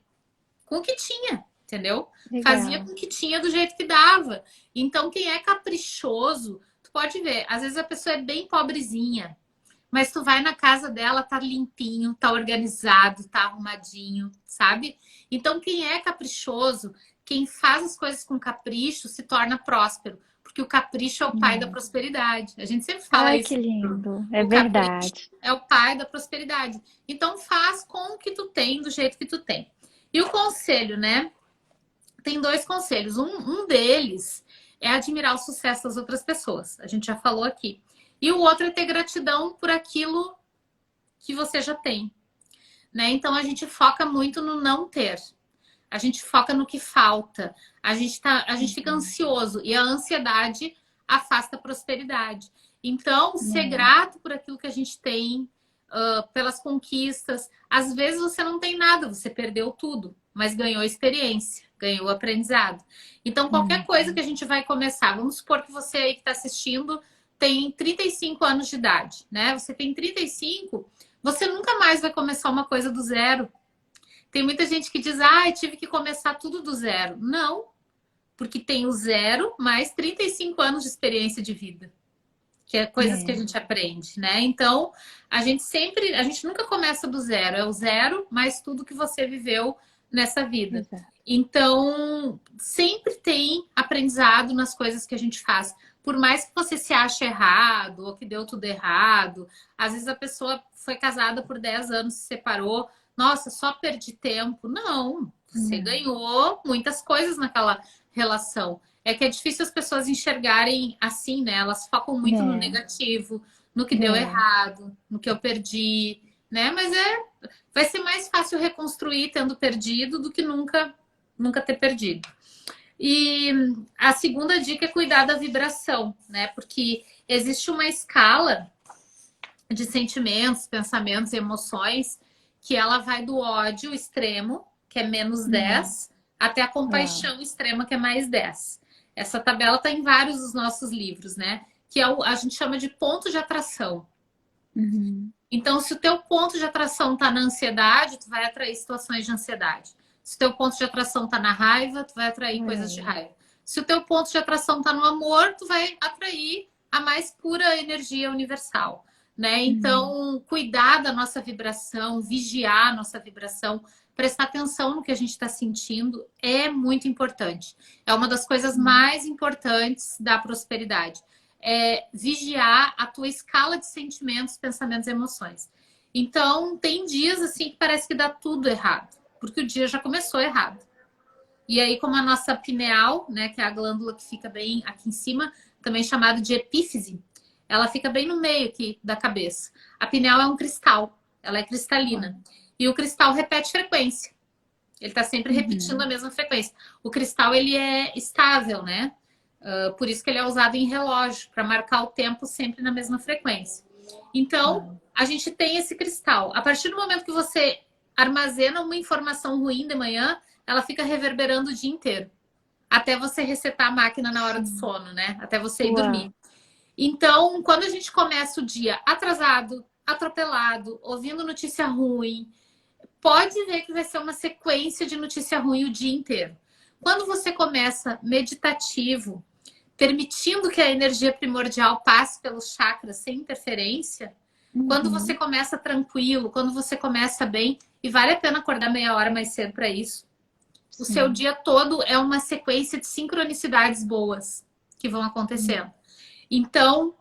Com o que tinha, entendeu? Legal. Fazia com o que tinha do jeito que dava. Então, quem é caprichoso, tu pode ver, às vezes a pessoa é bem pobrezinha, mas tu vai na casa dela, tá limpinho, tá organizado, tá arrumadinho, sabe? Então, quem é caprichoso, quem faz as coisas com capricho, se torna próspero. Porque o capricho é o pai da prosperidade. A gente sempre fala isso. Ai, que lindo. É O verdade. capricho é o pai da prosperidade. Então, faz com o que tu tem, do jeito que tu tem. E o conselho, né? Tem 2 conselhos. Um deles é admirar o sucesso das outras pessoas. A gente já falou aqui. E o outro é ter gratidão por aquilo que você já tem, né? Então a gente foca muito no não ter. A gente foca no que falta. A gente fica ansioso e a ansiedade afasta a prosperidade. Então, ser grato por aquilo que a gente tem, pelas conquistas. Às vezes você não tem nada, você perdeu tudo, mas ganhou experiência, ganhou aprendizado. Então, qualquer coisa que a gente vai começar, vamos supor que você aí que está assistindo tem 35 anos de idade, né? Você tem 35, você nunca mais vai começar uma coisa do zero. Tem muita gente que diz, eu tive que começar tudo do zero. Não, porque tem o zero mais 35 anos de experiência de vida. Que é coisas que a gente aprende, né? Então, a gente nunca começa do zero. É o zero mais tudo que você viveu nessa vida. Exato. Então, sempre tem aprendizado nas coisas que a gente faz. Por mais que você se ache errado ou que deu tudo errado. Às vezes a pessoa foi casada por 10 anos, se separou. Nossa, só perdi tempo. Não, você ganhou muitas coisas naquela relação. É que é difícil as pessoas enxergarem assim, né? Elas focam muito no negativo, no que deu errado, no que eu perdi, né? Mas vai ser mais fácil reconstruir tendo perdido do que nunca ter perdido. E a segunda dica é cuidar da vibração, né? Porque existe uma escala de sentimentos, pensamentos e emoções que ela vai do ódio extremo, que é menos 10, até a compaixão extrema, que é mais 10. Essa tabela está em vários dos nossos livros, né? Que a gente chama de ponto de atração. Então, se o teu ponto de atração está na ansiedade, tu vai atrair situações de ansiedade. Se o teu ponto de atração está na raiva, tu vai atrair coisas de raiva. Se o teu ponto de atração está no amor, tu vai atrair a mais pura energia universal, né? Então, cuidar da nossa vibração, vigiar a nossa vibração, prestar atenção no que a gente está sentindo é muito importante. É uma das coisas mais importantes da prosperidade. É vigiar a tua escala de sentimentos, pensamentos e emoções. Então, tem dias assim que parece que dá tudo errado, porque o dia já começou errado. E aí, como a nossa pineal, né, que é a glândula que fica bem aqui em cima, também chamada de epífise, ela fica bem no meio aqui da cabeça. A pineal é um cristal, ela é cristalina. E o cristal repete frequência. Ele tá sempre repetindo a mesma frequência. O cristal, ele é estável, né? Por isso que ele é usado em relógio, para marcar o tempo sempre na mesma frequência. Então, a gente tem esse cristal. A partir do momento que você armazena uma informação ruim de manhã, ela fica reverberando o dia inteiro. Até você resetar a máquina na hora do sono, né? Até você ir dormir. Então, quando a gente começa o dia atrasado, atropelado, ouvindo notícia ruim, pode ver que vai ser uma sequência de notícia ruim o dia inteiro. Quando você começa meditativo, permitindo que a energia primordial passe pelos chakras sem interferência, quando você começa tranquilo, quando você começa bem, e vale a pena acordar meia hora mais cedo para isso, o seu dia todo é uma sequência de sincronicidades boas que vão acontecendo. Então,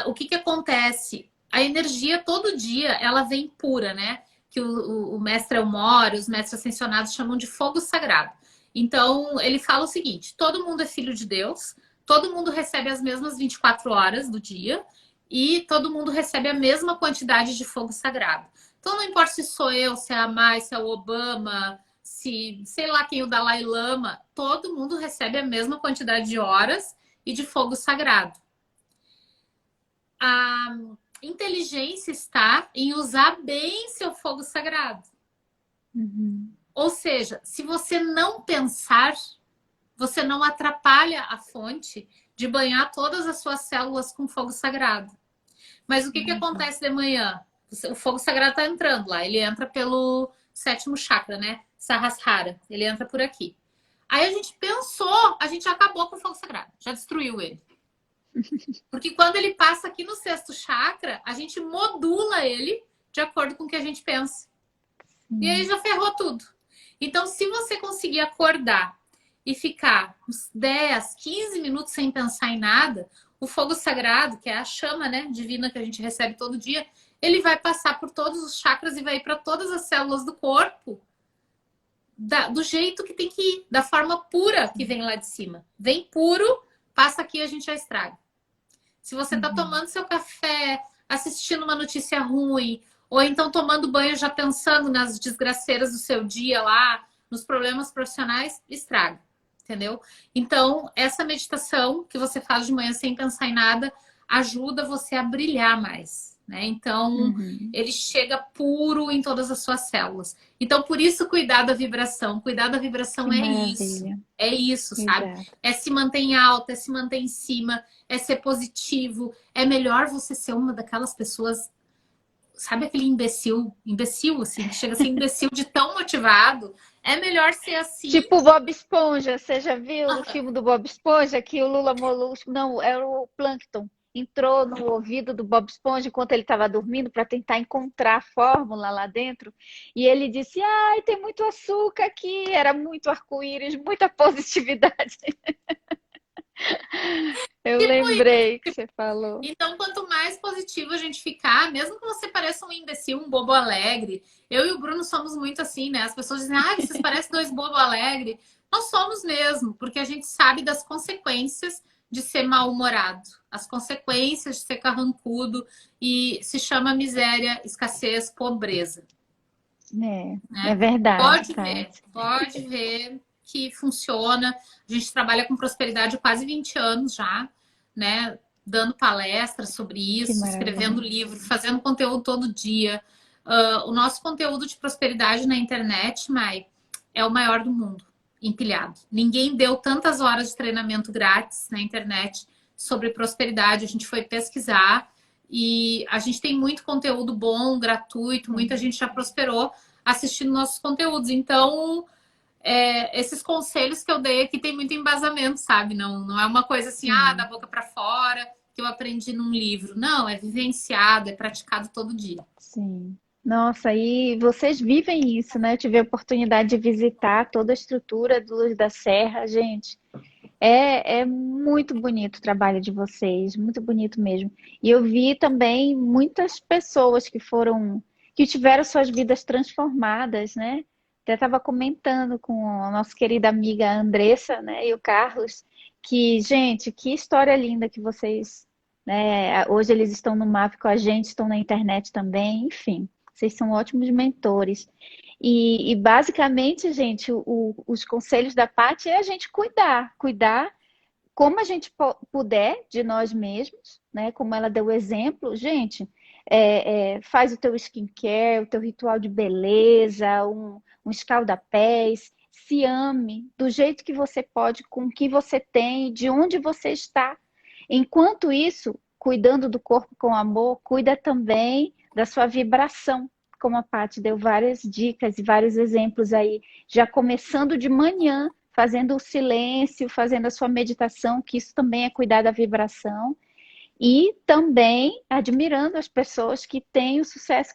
o que acontece? A energia todo dia, ela vem pura, né? Que o mestre Elmore, os mestres ascensionados chamam de fogo sagrado. Então, ele fala o seguinte: todo mundo é filho de Deus, todo mundo recebe as mesmas 24 horas do dia e todo mundo recebe a mesma quantidade de fogo sagrado. Então, não importa se sou eu, se é a Mai, se é o Obama, se sei lá quem, o Dalai Lama, todo mundo recebe a mesma quantidade de horas e de fogo sagrado. A inteligência está em usar bem seu fogo sagrado. Ou seja, se você não pensar, você não atrapalha a fonte de banhar todas as suas células com fogo sagrado. Mas o que acontece de manhã? O fogo sagrado está entrando lá. Ele entra pelo 7º chakra, né? Sahasrara. Ele entra por aqui. Aí a gente pensou, a gente acabou com o fogo sagrado. Já destruiu ele. Porque quando ele passa aqui no 6º chakra, a gente modula ele de acordo com o que a gente pensa. E aí já ferrou tudo. Então, se você conseguir acordar e ficar uns 10, 15 minutos sem pensar em nada, o fogo sagrado, que é a chama, né, divina que a gente recebe todo dia, ele vai passar por todos os chakras e vai ir para todas as células do corpo do jeito que tem que ir, da forma pura que vem lá de cima. Vem puro, passa aqui e a gente já estraga. Se você tá tomando seu café, assistindo uma notícia ruim, ou então tomando banho já pensando nas desgraceiras do seu dia lá, nos problemas profissionais, estraga. Entendeu? Então, essa meditação que você faz de manhã sem pensar em nada ajuda você a brilhar mais, né? Então, ele chega puro em todas as suas células. Então, por isso, cuidar da vibração. Cuidar da vibração é isso. É isso, sabe? Exato. É se manter em alta, é se manter em cima, é ser positivo. É melhor você ser uma daquelas pessoas, sabe aquele imbecil, assim, que chega a ser imbecil de tão motivado. É melhor ser assim. Tipo o Bob Esponja, você já viu o filme do Bob Esponja que o Lula Molusco, não, era o Plâncton, entrou no ouvido do Bob Esponja enquanto ele estava dormindo para tentar encontrar a fórmula lá dentro, e ele disse: ai, tem muito açúcar aqui, era muito arco-íris, muita positividade. Eu lembrei que você falou. Então, quanto mais positivo a gente ficar, mesmo que você pareça um imbecil, um bobo alegre. Eu e o Bruno somos muito assim, né? As pessoas dizem: ah, vocês parecem dois bobo alegre. Nós somos mesmo, porque a gente sabe das consequências de ser mal-humorado, as consequências de ser carrancudo, e se chama miséria, escassez, pobreza. É verdade. Pode ver que funciona. A gente trabalha com prosperidade há quase 20 anos já, né? Dando palestras sobre isso, escrevendo livro, fazendo conteúdo todo dia. O nosso conteúdo de prosperidade na internet, Mai, é o maior do mundo, empilhado. Ninguém deu tantas horas de treinamento grátis na internet sobre prosperidade. A gente foi pesquisar e a gente tem muito conteúdo bom, gratuito. Muita gente já prosperou assistindo nossos conteúdos. Então, esses conselhos que eu dei aqui tem muito embasamento, sabe? Não é uma coisa assim, da boca para fora, que eu aprendi num livro. Não, é vivenciado, é praticado todo dia. Sim. Nossa, e vocês vivem isso, né? Eu tive a oportunidade de visitar toda a estrutura do Luz da Serra, gente. É muito bonito o trabalho de vocês, muito bonito mesmo. E eu vi também muitas pessoas que tiveram suas vidas transformadas, né? Até estava comentando com a nossa querida amiga Andressa, né, e o Carlos, que, gente, que história linda que vocês, né? Hoje eles estão no MAP com a gente, estão na internet também, enfim, vocês são ótimos mentores. E basicamente, gente, os conselhos da Paty é a gente cuidar como a gente puder de nós mesmos, né? Como ela deu o exemplo, gente, faz o teu skincare, o teu ritual de beleza, um escalda-pés, se ame do jeito que você pode, com o que você tem, de onde você está. Enquanto isso, cuidando do corpo com amor, cuida também da sua vibração, como a Paty deu várias dicas e vários exemplos aí, já começando de manhã, fazendo o silêncio, fazendo a sua meditação, que isso também é cuidar da vibração, e também admirando as pessoas que têm o sucesso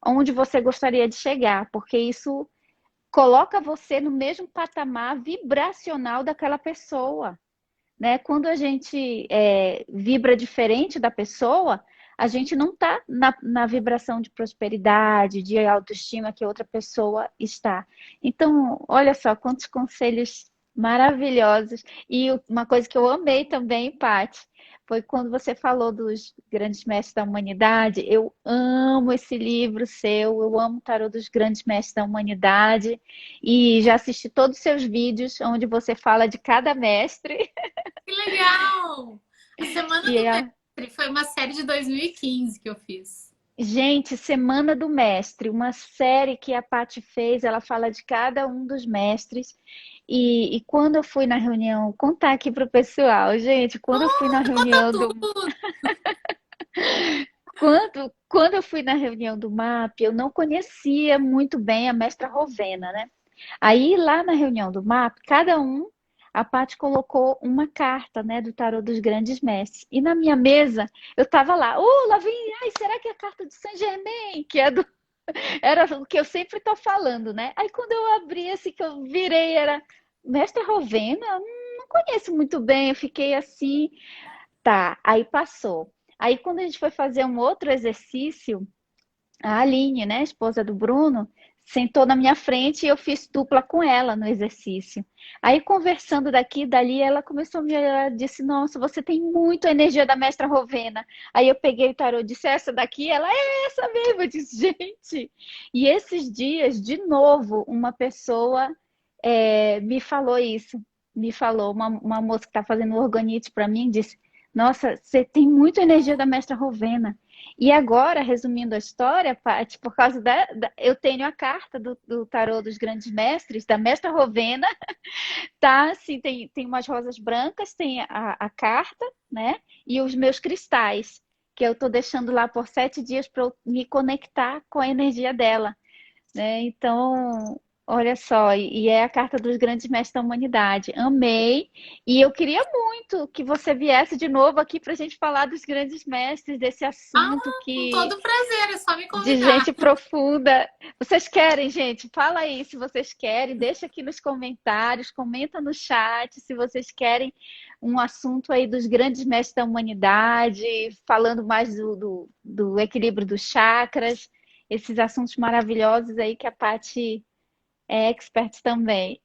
onde você gostaria de chegar, porque isso coloca você no mesmo patamar vibracional daquela pessoa, né? Quando a gente vibra diferente da pessoa, a gente não está na vibração de prosperidade, de autoestima que outra pessoa está. Então, olha só quantos conselhos maravilhosos. E uma coisa que eu amei também, Paty, foi quando você falou dos grandes mestres da humanidade. Eu amo esse livro seu, eu amo o Tarô dos Grandes Mestres da Humanidade. E já assisti todos os seus vídeos onde você fala de cada mestre. Que legal! A Semana do E Mestre foi uma série de 2015 que eu fiz. gente, Semana do Mestre, uma série que a Paty fez, ela fala de cada um dos mestres. E quando eu fui na reunião, contar aqui pro pessoal, gente, quando eu fui na Conta reunião do tudo! quando eu fui na reunião do MAP, eu não conhecia muito bem a mestra Rovena, né? Aí lá na reunião do MAP, cada um, a Paty colocou uma carta, né, do tarô dos grandes mestres. E na minha mesa, eu tava lá, lá vem, ai, será que é a carta de Saint Germain, que é era o que eu sempre tô falando, né? Aí quando eu abri assim, que eu virei, era mestra Rovena? Não conheço muito bem, eu fiquei assim, tá, aí passou. Aí quando a gente foi fazer um outro exercício, a Aline, né, esposa do Bruno, sentou na minha frente e eu fiz dupla com ela no exercício. Aí, conversando daqui e dali, ela começou a me olhar e disse: Nossa, você tem muito a energia da mestra Rovena. Aí eu peguei o tarô e disse: Essa daqui? Ela é essa mesmo. Eu disse: Gente. E esses dias, de novo, uma pessoa me falou isso. Me falou, uma moça que está fazendo organite para mim, disse: Nossa, você tem muita energia da mestra Rovena. E agora, resumindo a história, Paty, por causa eu tenho a carta do tarô dos grandes mestres, da mestra Rovena, tá? Assim, tem umas rosas brancas, tem a carta, né? E os meus cristais, que eu tô deixando lá por 7 dias para eu me conectar com a energia dela, né? Então, olha só, e é a carta dos grandes mestres da humanidade. Amei. E eu queria muito que você viesse de novo aqui para a gente falar dos grandes mestres, desse Ah, assunto com que todo prazer, é só me de convidar. gente profunda. Vocês querem, gente? Fala aí se vocês querem, deixa aqui nos comentários, comenta no chat se vocês querem um assunto aí dos grandes mestres da humanidade, falando mais do equilíbrio dos chakras, esses assuntos maravilhosos aí que a Paty é expert também.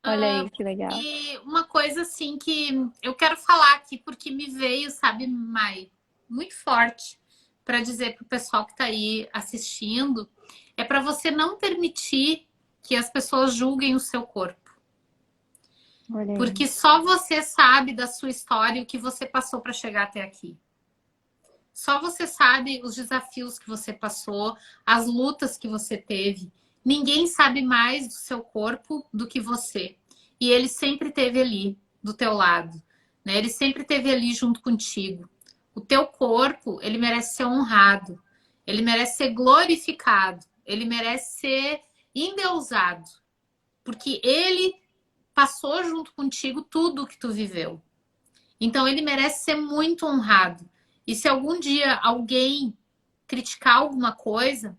Olha aí que legal. E uma coisa assim que eu quero falar aqui, porque me veio, sabe, Mai, muito forte para dizer para o pessoal que está aí assistindo, é para você não permitir que as pessoas julguem o seu corpo. Olha aí. Porque só você sabe da sua história e o que você passou para chegar até aqui. Só você sabe os desafios que você passou, as lutas que você teve. Ninguém sabe mais do seu corpo do que você. E ele sempre esteve ali, do teu lado. Né? Ele sempre esteve ali junto contigo. O teu corpo, ele merece ser honrado. Ele merece ser glorificado. Ele merece ser endeusado. Porque ele passou junto contigo tudo o que tu viveu. Então ele merece ser muito honrado. E se algum dia alguém criticar alguma coisa,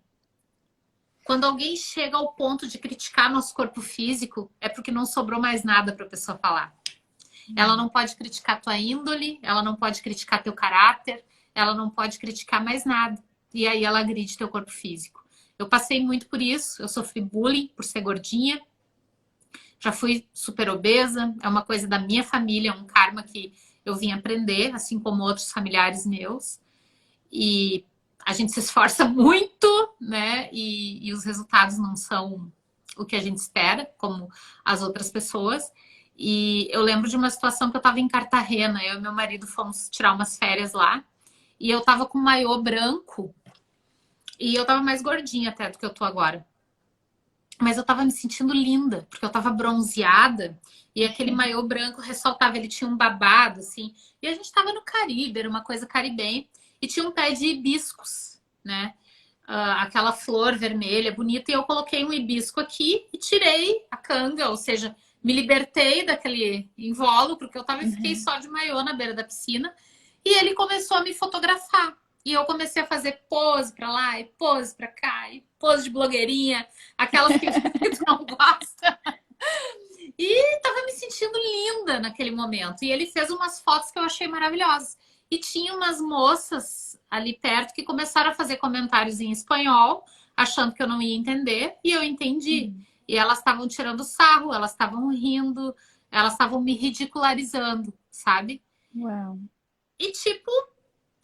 quando alguém chega ao ponto de criticar nosso corpo físico, é porque não sobrou mais nada para a pessoa falar. Ela não pode criticar tua índole, ela não pode criticar teu caráter, ela não pode criticar mais nada. E aí ela agride teu corpo físico. Eu passei muito por isso, eu sofri bullying por ser gordinha, já fui super obesa, é uma coisa da minha família, é um karma que eu vim aprender, assim como outros familiares meus. E a gente se esforça muito, né? E os resultados não são o que a gente espera, como as outras pessoas. E eu lembro de uma situação que eu estava em Cartagena, eu e meu marido fomos tirar umas férias lá, e eu tava com um maiô branco, e eu tava mais gordinha até do que eu tô agora. Mas eu tava me sentindo linda, porque eu tava bronzeada, e aquele maiô branco ressaltava, ele tinha um babado, assim. E a gente tava no Caribe, era uma coisa caribenha, e tinha um pé de hibiscos, né? Aquela flor vermelha, bonita, e eu coloquei um hibisco aqui e tirei a canga, ou seja, me libertei daquele invólucro, porque eu tava e fiquei só de maiô na beira da piscina, e ele começou a me fotografar. E eu comecei a fazer pose pra lá, e pose pra cá, e pose de blogueirinha, aquelas que tu não gosta. E tava me sentindo linda naquele momento. E ele fez umas fotos que eu achei maravilhosas. E tinha umas moças ali perto que começaram a fazer comentários em espanhol, achando que eu não ia entender, e eu entendi. E elas estavam tirando sarro, elas estavam rindo, elas estavam me ridicularizando, sabe? Uau. E tipo,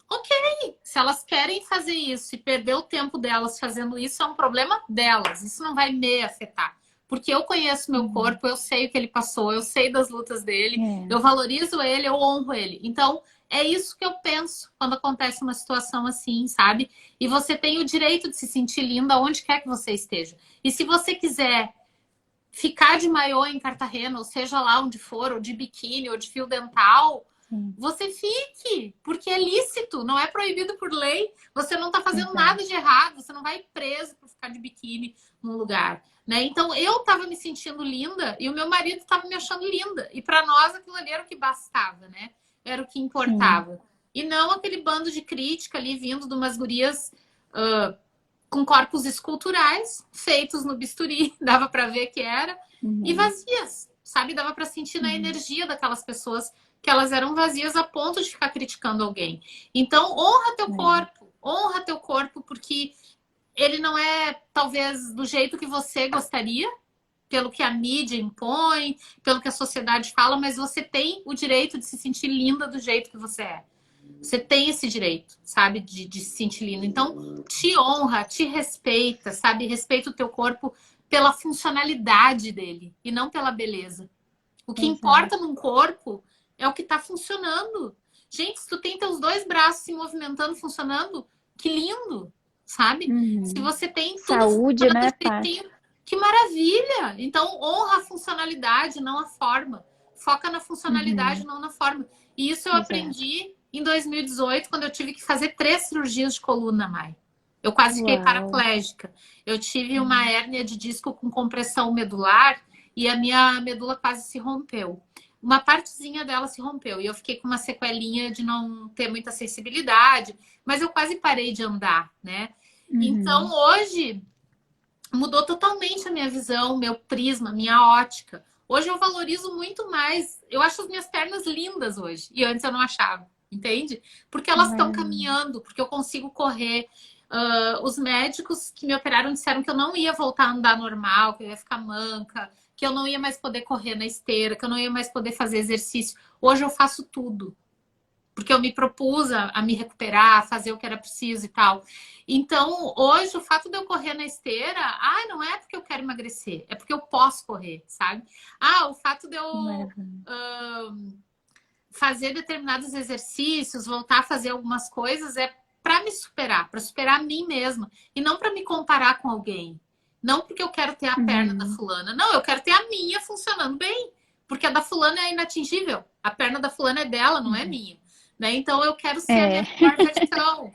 ok, se elas querem fazer isso e perder o tempo delas fazendo isso, é um problema delas. Isso não vai me afetar. Porque eu conheço meu corpo, eu sei o que ele passou, eu sei das lutas dele, eu valorizo ele, eu honro ele. Então, é isso que eu penso quando acontece uma situação assim, sabe? E você tem o direito de se sentir linda onde quer que você esteja. E se você quiser ficar de maiô em Cartagena, ou seja lá onde for, ou de biquíni, ou de fio dental, você fique, porque é lícito, não é proibido por lei. Você não tá fazendo nada de errado, você não vai preso por ficar de biquíni num lugar, né? Então eu tava me sentindo linda e o meu marido tava me achando linda. E para nós aquilo ali era o que bastava, né? Era o que importava. E não aquele bando de crítica ali vindo de umas gurias com corpos esculturais, feitos no bisturi, dava para ver que era, e vazias, sabe? Dava para sentir na energia daquelas pessoas que elas eram vazias a ponto de ficar criticando alguém. Então, honra teu corpo, porque ele não é, talvez, do jeito que você gostaria, pelo que a mídia impõe, pelo que a sociedade fala, mas você tem o direito de se sentir linda do jeito que você é. Você tem esse direito, sabe, de se sentir linda. Então, te honra, te respeita, sabe? Respeita o teu corpo pela funcionalidade dele e não pela beleza. O que importa num corpo é o que tá funcionando. Gente, se tu tem teus dois braços se movimentando, funcionando, que lindo, sabe? Se você tem tudo Saúde, né, direitinho, que maravilha! Então, honra a funcionalidade, não a forma. Foca na funcionalidade, não na forma. E isso eu aprendi em 2018, quando eu tive que fazer 3 cirurgias de coluna, Mai. Eu quase fiquei paraplégica. Eu tive uma hérnia de disco com compressão medular e a minha medula quase se rompeu. Uma partezinha dela se rompeu e eu fiquei com uma sequelinha de não ter muita sensibilidade, mas eu quase parei de andar, né? Então, hoje, mudou totalmente a minha visão, meu prisma, minha ótica. Hoje eu valorizo muito mais. Eu acho as minhas pernas lindas hoje. E antes eu não achava, entende? Porque elas estão caminhando, porque eu consigo correr. Os médicos que me operaram disseram que eu não ia voltar a andar normal, que eu ia ficar manca, que eu não ia mais poder correr na esteira, que eu não ia mais poder fazer exercício. Hoje eu faço tudo. Porque eu me propus a me recuperar, a fazer o que era preciso e tal. Então, hoje, o fato de eu correr na esteira, não é porque eu quero emagrecer, é porque eu posso correr, sabe? O fato de eu fazer determinados exercícios, voltar a fazer algumas coisas, é para me superar, para superar a mim mesma. E não para me comparar com alguém. Não porque eu quero ter a perna da fulana. Não, eu quero ter a minha funcionando bem. Porque a da fulana é inatingível. A perna da fulana é dela, não é minha. Né? Então eu quero ser a minha melhor versão.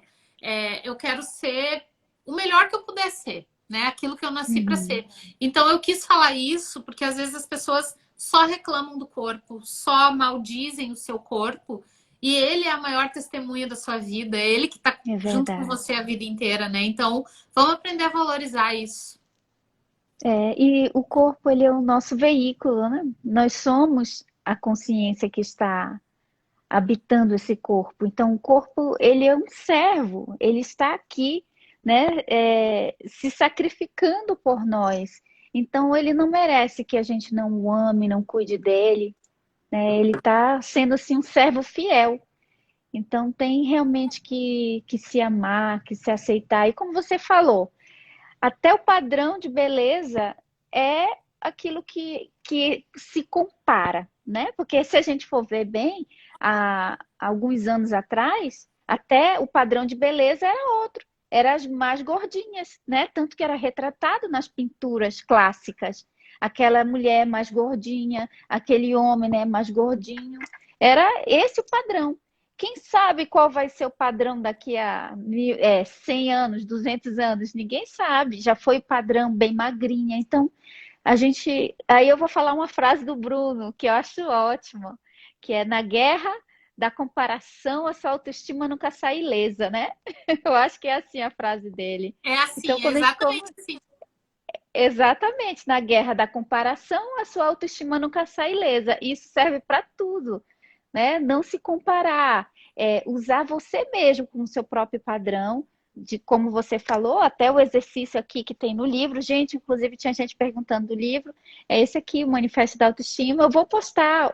Eu quero ser o melhor que eu puder ser, né? Aquilo que eu nasci para ser. Então eu quis falar isso porque às vezes as pessoas só reclamam do corpo, só maldizem o seu corpo, e ele é a maior testemunha da sua vida, é ele que está junto com você a vida inteira, né? Então vamos aprender a valorizar isso. E o corpo, ele é o nosso veículo, né? Nós somos a consciência que está habitando esse corpo. Então, o corpo, ele é um servo, ele está aqui, né, se sacrificando por nós. Então, ele não merece que a gente não o ame, não cuide dele, né? Ele está sendo, assim, um servo fiel. Então tem realmente que se amar, que se aceitar. E como você falou, até o padrão de beleza é aquilo que se compara, né? Porque se a gente for ver bem, há alguns anos atrás, até o padrão de beleza era outro. Eram as mais gordinhas, né? Tanto que era retratado nas pinturas clássicas. Aquela mulher mais gordinha, aquele homem, né, mais gordinho. Era esse o padrão. Quem sabe qual vai ser o padrão daqui a 100 anos, 200 anos? Ninguém sabe. Já foi padrão bem magrinha. Então, a gente. Aí eu vou falar uma frase do Bruno, que eu acho ótimo, que é: na guerra da comparação, a sua autoestima nunca sai ilesa, né? Eu acho que é assim a frase dele. É Então, assim, é quando a gente exatamente assim. exatamente, na guerra da comparação, a sua autoestima nunca sai ilesa. Isso serve para tudo, né? Não se comparar, usar você mesmo como seu próprio padrão, de como você falou, até o exercício aqui que tem no livro. Gente, inclusive tinha gente perguntando do livro. É esse aqui, o Manifesto da Autoestima. Eu vou postar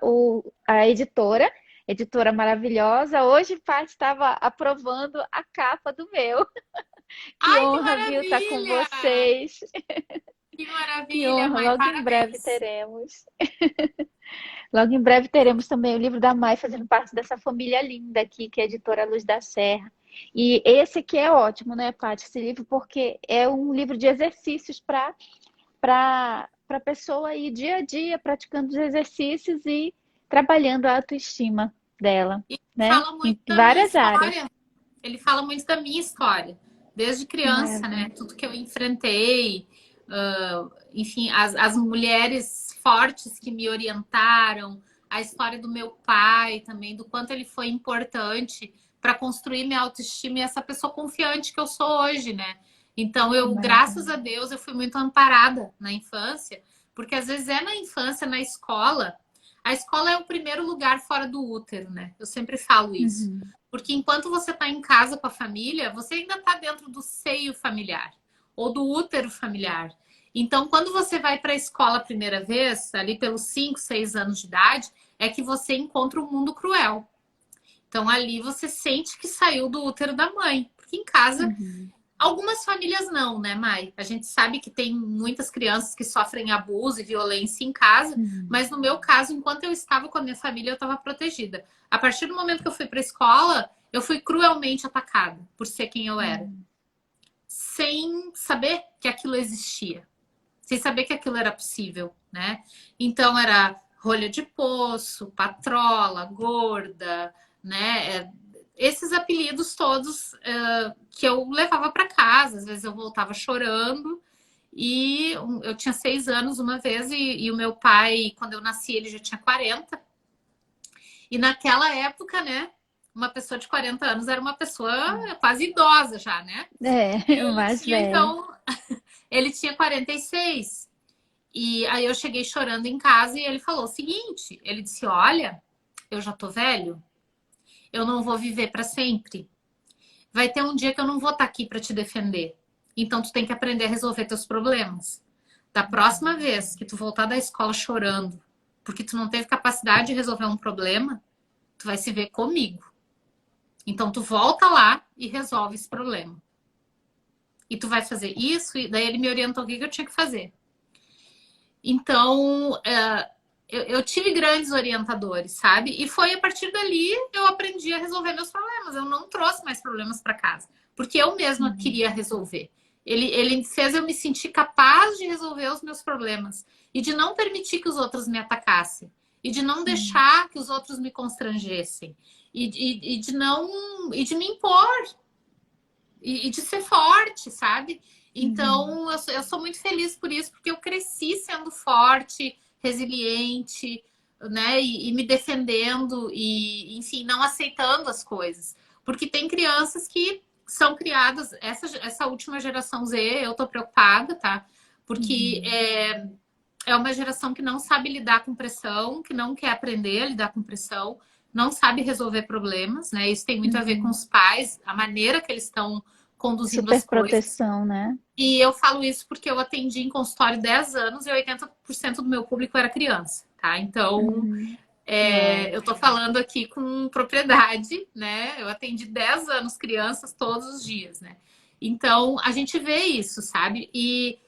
a editora maravilhosa. Hoje, Paty estava aprovando a capa do meu. Que Ai, que honra, viu, estar com maravilha! vocês. Que Que maravilha, honra, mãe, logo em breve parabéns. teremos. Logo em breve teremos também o livro da Mai fazendo parte dessa família linda aqui, que é a editora Luz da Serra. E esse aqui é ótimo, né, Paty, esse livro, porque é um livro de exercícios para a pessoa ir dia a dia praticando os exercícios e trabalhando a autoestima dela, E né? fala muito Em da minha várias áreas. história. Ele fala muito da minha história, desde Que criança, né? maravilha. Tudo que eu enfrentei, enfim, as mulheres fortes que me orientaram, a história do meu pai também, do quanto ele foi importante para construir minha autoestima e essa pessoa confiante que eu sou hoje, né? Então, Que eu, graças maravilha. a Deus, eu fui muito amparada na infância, porque às vezes é na infância, na escola. A escola é o primeiro lugar fora do útero, né? Eu sempre falo isso. Uhum. Porque enquanto você está em casa com a família, você ainda está dentro do seio familiar ou do útero familiar. Então, quando você vai para a escola a primeira vez, ali pelos 5, 6 anos de idade, é que você encontra o mundo cruel. Então, ali você sente que saiu do útero da mãe. Porque em casa, Uhum. algumas famílias não, né, Mai? A gente sabe que tem muitas crianças que sofrem abuso e violência em casa, Uhum. mas no meu caso, enquanto eu estava com a minha família, eu estava protegida. A partir do momento que eu fui para a escola, eu fui cruelmente atacada por ser quem eu era, sem saber que aquilo existia, sem saber que aquilo era possível, né? Então era rolha de poço, patrola, gorda, né? Esses apelidos todos que eu levava para casa. Às vezes eu voltava chorando. E eu tinha 6 anos uma vez e o meu pai, quando eu nasci, ele já tinha 40. E naquela época, né? Uma pessoa de 40 anos era uma pessoa quase idosa já, né? E É, ele mais tinha, velho. então, ele tinha 46. E aí eu cheguei chorando em casa e ele falou o seguinte, ele disse, olha, eu já tô velho, eu não vou viver para sempre. Vai ter um dia que eu não vou estar aqui para te defender. Então tu tem que aprender a resolver teus problemas. Da próxima vez que tu voltar da escola chorando, porque tu não teve capacidade de resolver um problema, tu vai se ver comigo. Então tu volta lá e resolve esse problema. E tu vai fazer isso, e daí ele me orientou o que eu tinha que fazer. Então, eu tive grandes orientadores, sabe? E foi a partir dali eu aprendi a resolver meus problemas. Eu não trouxe mais problemas para casa, porque eu mesma Uhum. queria resolver. Ele fez eu me sentir capaz de resolver os meus problemas e de não permitir que os outros me atacassem e de não Sim. deixar que os outros me constrangessem e de não e de me impor e de ser forte, sabe? Uhum. Então, eu sou muito feliz por isso, porque eu cresci sendo forte, resiliente, né? E me defendendo e, enfim, não aceitando as coisas. Porque tem crianças que são criadas, essa última geração Z, eu tô preocupada, tá? Porque Uhum. é uma geração que não sabe lidar com pressão, que não quer aprender a lidar com pressão, não sabe resolver problemas, né? Isso tem muito a ver com Uhum. os pais, a maneira que eles estão conduzindo as Super coisas. proteção, né? E eu falo isso porque eu atendi em consultório 10 anos e 80% do meu público era criança, tá? Então, Uhum. Uau. Eu tô falando aqui com propriedade, né? Eu atendi 10 anos crianças todos os dias, né? Então, a gente vê isso, sabe? E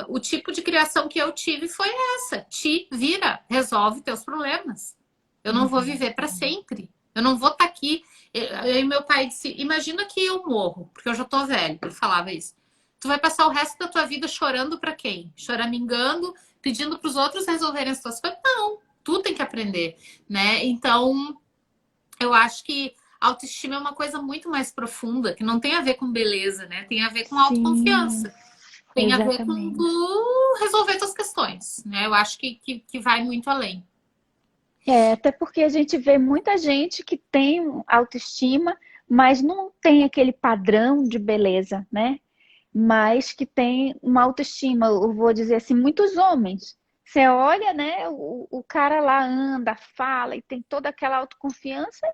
o tipo de criação que eu tive foi essa. Te vira, resolve teus problemas. Eu não vou Uhum. viver para sempre. Eu não vou estar aqui. Eu e meu pai disse, imagina que eu morro, porque eu já tô velho. Ele falava isso. Tu vai passar o resto da tua vida chorando para quem? Choramingando, pedindo para os outros resolverem as tuas coisas? Não, tu tem que aprender, né? Então, eu acho que autoestima é uma coisa muito mais profunda, que não tem a ver com beleza, né? Tem a ver com Sim, autoconfiança. Tem a ver com exatamente. tu resolver tuas questões, né? Eu acho que vai muito além. Até porque a gente vê muita gente que tem autoestima, mas não tem aquele padrão de beleza, né? Mas que tem uma autoestima, eu vou dizer assim, muitos homens. Você olha, né? O cara lá anda, fala e tem toda aquela autoconfiança,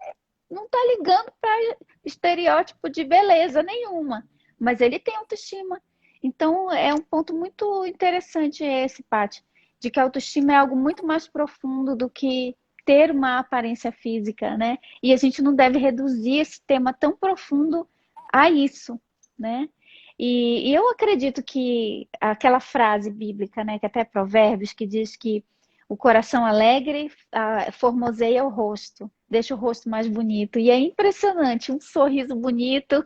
não tá ligando para estereótipo de beleza nenhuma, mas ele tem autoestima. Então é um ponto muito interessante esse, Paty, de que a autoestima é algo muito mais profundo do que ter uma aparência física, né? E a gente não deve reduzir esse tema tão profundo a isso, né? E eu acredito que aquela frase bíblica, né, que até é Provérbios, que diz que o coração alegre formoseia o rosto, deixa o rosto mais bonito. E é impressionante, um sorriso bonito,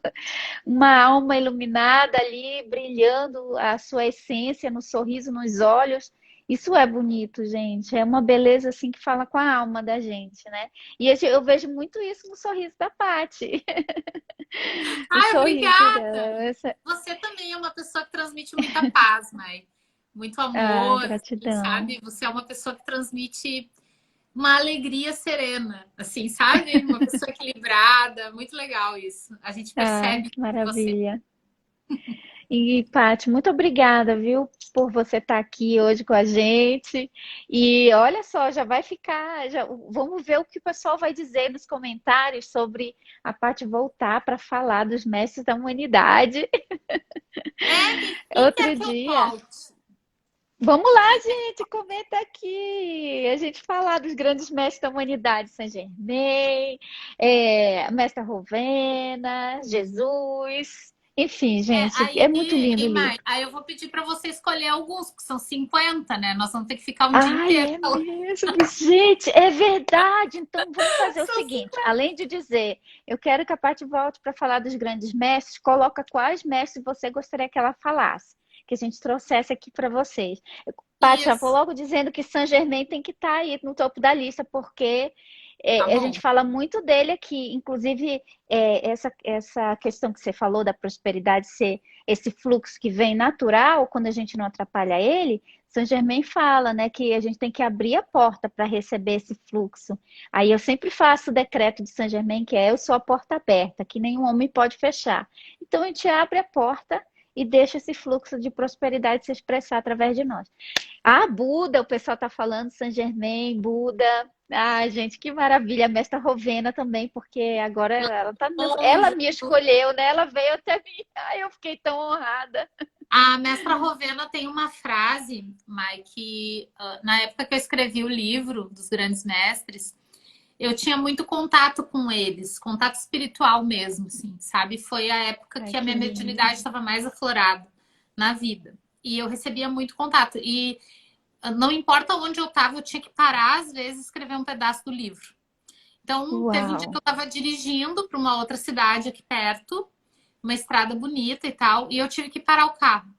uma alma iluminada ali, brilhando a sua essência no sorriso, nos olhos. Isso é bonito, gente. É uma beleza assim que fala com a alma da gente, né? E eu vejo muito isso no sorriso da Paty. O Ai, sorriso obrigada! dela. Você também é uma pessoa que transmite muita paz, Mai. Muito Ah, amor, assim, gratidão. sabe? Você é uma pessoa que transmite uma alegria serena, assim, sabe? Uma pessoa equilibrada, muito legal isso. A gente Ah, percebe que em você. maravilha. E, Paty, muito obrigada, viu, por você estar aqui hoje com a gente. E olha só, já vai ficar, vamos ver o que o pessoal vai dizer nos comentários sobre a Paty voltar para falar dos mestres da humanidade Quem quer outro que eu dia. volte? Vamos lá, Quem quer... gente, comenta aqui. A gente falar dos grandes mestres da humanidade, Saint Germain, Mestra Rovena, Jesus. Enfim, gente, é muito lindo o Mai, livro. aí eu vou pedir para você escolher alguns, porque são 50, né? Nós vamos ter que ficar um dia Ai, inteiro é falando. mesmo, gente, é verdade. Então vamos fazer o São seguinte: além de dizer, eu quero que a Paty volte para falar dos grandes mestres, coloca quais mestres você gostaria que ela falasse, que a gente trouxesse aqui para vocês. Paty, já vou Isso, logo dizendo que Saint Germain tem que estar aí no topo da lista, porque tá a gente bom. fala muito dele aqui. Inclusive, essa questão que você falou da prosperidade ser esse fluxo que vem natural quando a gente não atrapalha ele. Saint Germain fala, né, que a gente tem que abrir a porta para receber esse fluxo. Aí eu sempre faço o decreto de Saint Germain, que é eu sou a porta aberta, que nenhum homem pode fechar. Então a gente abre a porta e deixa esse fluxo de prosperidade se expressar através de nós. Ah, Buda, o pessoal está falando, Saint Germain, Buda. Ah, gente, que maravilha. A Mestra Rovena também, porque agora ela me escolheu, né? Ela veio até mim. Ai, eu fiquei tão honrada. A mestra Rovena tem uma frase, Mai, que na época que eu escrevi o livro dos grandes mestres, eu tinha muito contato com eles, contato espiritual mesmo, assim, sabe? Foi a época Ai, que a que minha lindo. mediunidade estava mais aflorada na vida. E eu recebia muito contato. E não importa onde eu estava, eu tinha que parar, às vezes, e escrever um pedaço do livro. Então, teve um dia que Uau. eu estava dirigindo para uma outra cidade aqui perto, uma estrada bonita e tal, e eu tive que parar o carro.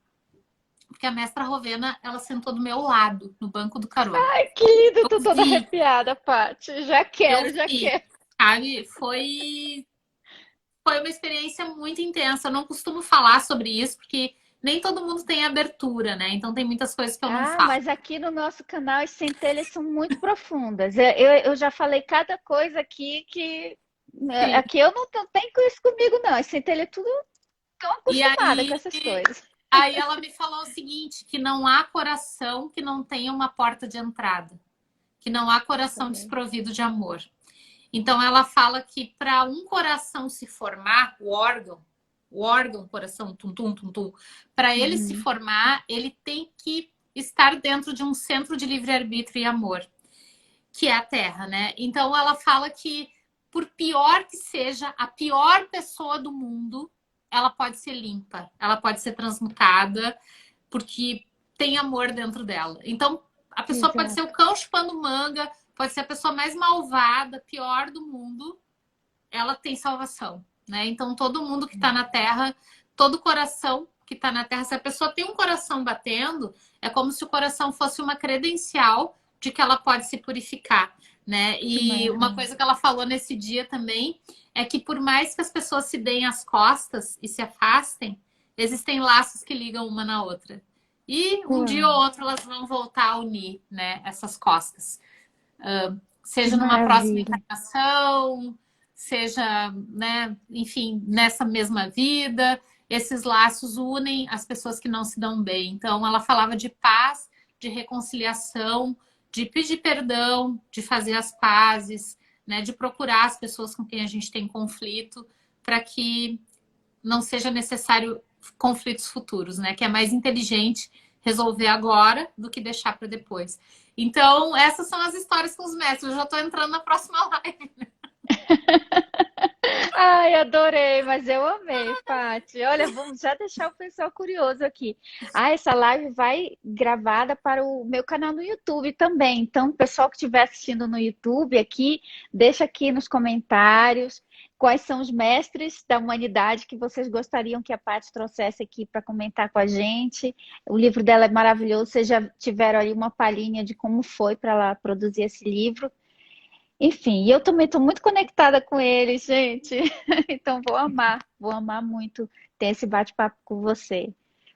Porque a mestra Rovena, ela sentou do meu lado, no banco do carona. Ai, que lindo. Eu Tô toda vi, arrepiada, Paty. Já eu quero, já vi, quero. sabe? Foi uma experiência muito intensa. Eu não costumo falar sobre isso, porque nem todo mundo tem abertura, né? Então tem muitas coisas que eu não Ah, falo. mas aqui no nosso canal as centelhas são muito profundas. Eu já falei cada coisa aqui que Sim. aqui eu não tenho isso comigo, não. As centelhas tudo tão E acostumada com essas coisas. aí ela me falou o seguinte, que não há coração que não tenha uma porta de entrada, que não há coração desprovido de amor. Então ela fala que para um coração se formar, o órgão, coração, tum tum tum tum, para ele se Uhum. formar, ele tem que estar dentro de um centro de livre-arbítrio e amor, que é a Terra, né? Então ela fala que, por pior que seja a pior pessoa do mundo, ela pode ser limpa, ela pode ser transmutada, porque tem amor dentro dela. Então a pessoa pode ser Exato. o cão chupando manga, pode ser a pessoa mais malvada, pior do mundo, ela tem salvação, né? Então todo mundo que está na Terra, todo coração que está na Terra, se a pessoa tem um coração batendo, é como se o coração fosse uma credencial de que ela pode se purificar, né? E uma coisa que ela falou nesse dia também é que, por mais que as pessoas se deem as costas e se afastem, existem laços que ligam uma na outra. E um dia ou outro elas vão voltar a unir, né, essas costas. Que Seja numa próxima maravilha. encarnação, seja, né, enfim, nessa mesma vida. Esses laços unem as pessoas que não se dão bem. Então, ela falava de paz, de reconciliação, de pedir perdão, de fazer as pazes, né, de procurar as pessoas com quem a gente tem conflito, para que não seja necessário conflitos futuros, né? Que é mais inteligente resolver agora do que deixar para depois. Então, essas são as histórias com os mestres. Eu já estou entrando na próxima live. Ai, adorei, mas eu amei, Paty. Olha, vamos já deixar o pessoal curioso aqui. Ah, essa live vai gravada para o meu canal no YouTube também. Então, o pessoal que estiver assistindo no YouTube aqui, deixa aqui nos comentários quais são os mestres da humanidade que vocês gostariam que a Paty trouxesse aqui para comentar com a gente. O livro dela é maravilhoso. Vocês já tiveram aí uma palhinha de como foi para ela produzir esse livro. Enfim, eu também estou muito conectada com eles, gente. Então vou amar muito ter esse bate-papo com você.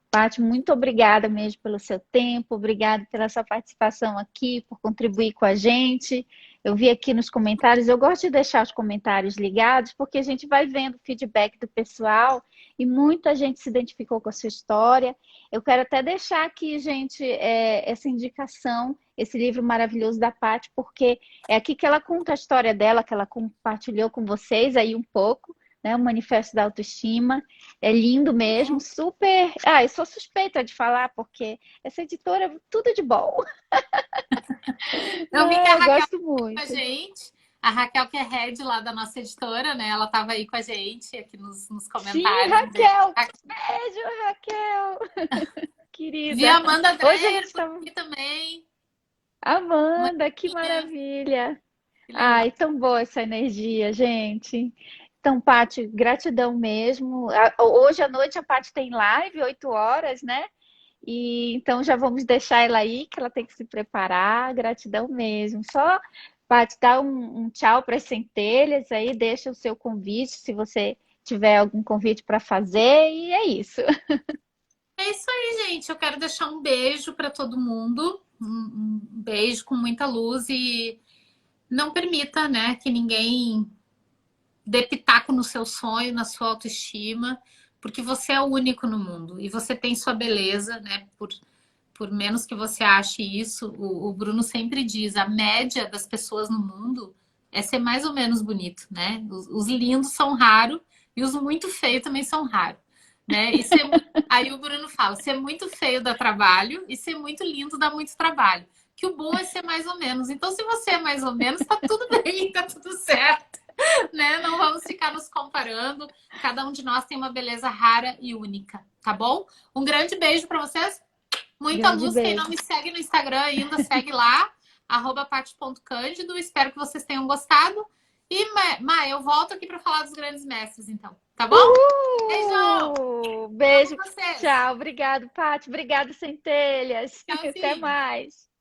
Paty, muito obrigada mesmo pelo seu tempo, obrigada pela sua participação aqui, por contribuir com a gente. Eu vi aqui nos comentários, eu gosto de deixar os comentários ligados, porque a gente vai vendo o feedback do pessoal e muita gente se identificou com a sua história. Eu quero até deixar aqui, gente, essa indicação, esse livro maravilhoso da Paty, porque é aqui que ela conta a história dela, que ela compartilhou com vocês aí um pouco, né? O Manifesto da Autoestima. É lindo mesmo, super. Ah, eu sou suspeita de falar, porque essa editora é tudo de bom. Eu vi que a Eu Raquel gosto tá com a muito. gente. A Raquel, que é head lá da nossa editora, né? Ela estava aí com a gente aqui nos Sim, comentários. Raquel! Beijo, Raquel! Vi a Querida. Amanda Hoje a Dreyer gente por estava. aqui também. Amanda, que Maninha, maravilha! que legal. Ai, tão boa essa energia, gente. Então, Paty, gratidão mesmo. Hoje à noite a Paty tem live, 8 horas, né? E então já vamos deixar ela aí, que ela tem que se preparar. Gratidão mesmo. Só, Paty, dá um tchau para as centelhas aí, deixa o seu convite, se você tiver algum convite para fazer, e é isso. É isso aí, gente. Eu quero deixar um beijo para todo mundo. Um beijo com muita luz e não permita, né, que ninguém dê pitaco no seu sonho, na sua autoestima, porque você é o único no mundo e você tem sua beleza, né? Por menos que você ache isso, o Bruno sempre diz, a média das pessoas no mundo é ser mais ou menos bonito, né? Os lindos são raros e os muito feios também são raros, né? Aí o Bruno fala, ser muito feio dá trabalho e ser muito lindo dá muito trabalho. Que o bom é ser mais ou menos. Então, se você é mais ou menos, tá tudo bem, tá tudo certo, né? Não vamos ficar nos comparando. Cada um de nós tem uma beleza rara e única, tá bom? Um grande beijo para vocês. Muita Grande luz. Quem não beijo. me segue no Instagram ainda, segue lá, @pati.cândido. Espero que vocês tenham gostado. E, eu volto aqui para falar dos grandes mestres, então. Tá bom? Beijão! Uhul! Amo Beijo. vocês. Tchau. Obrigado, Paty. Obrigado, centelhas. Até Tchauzinho. mais.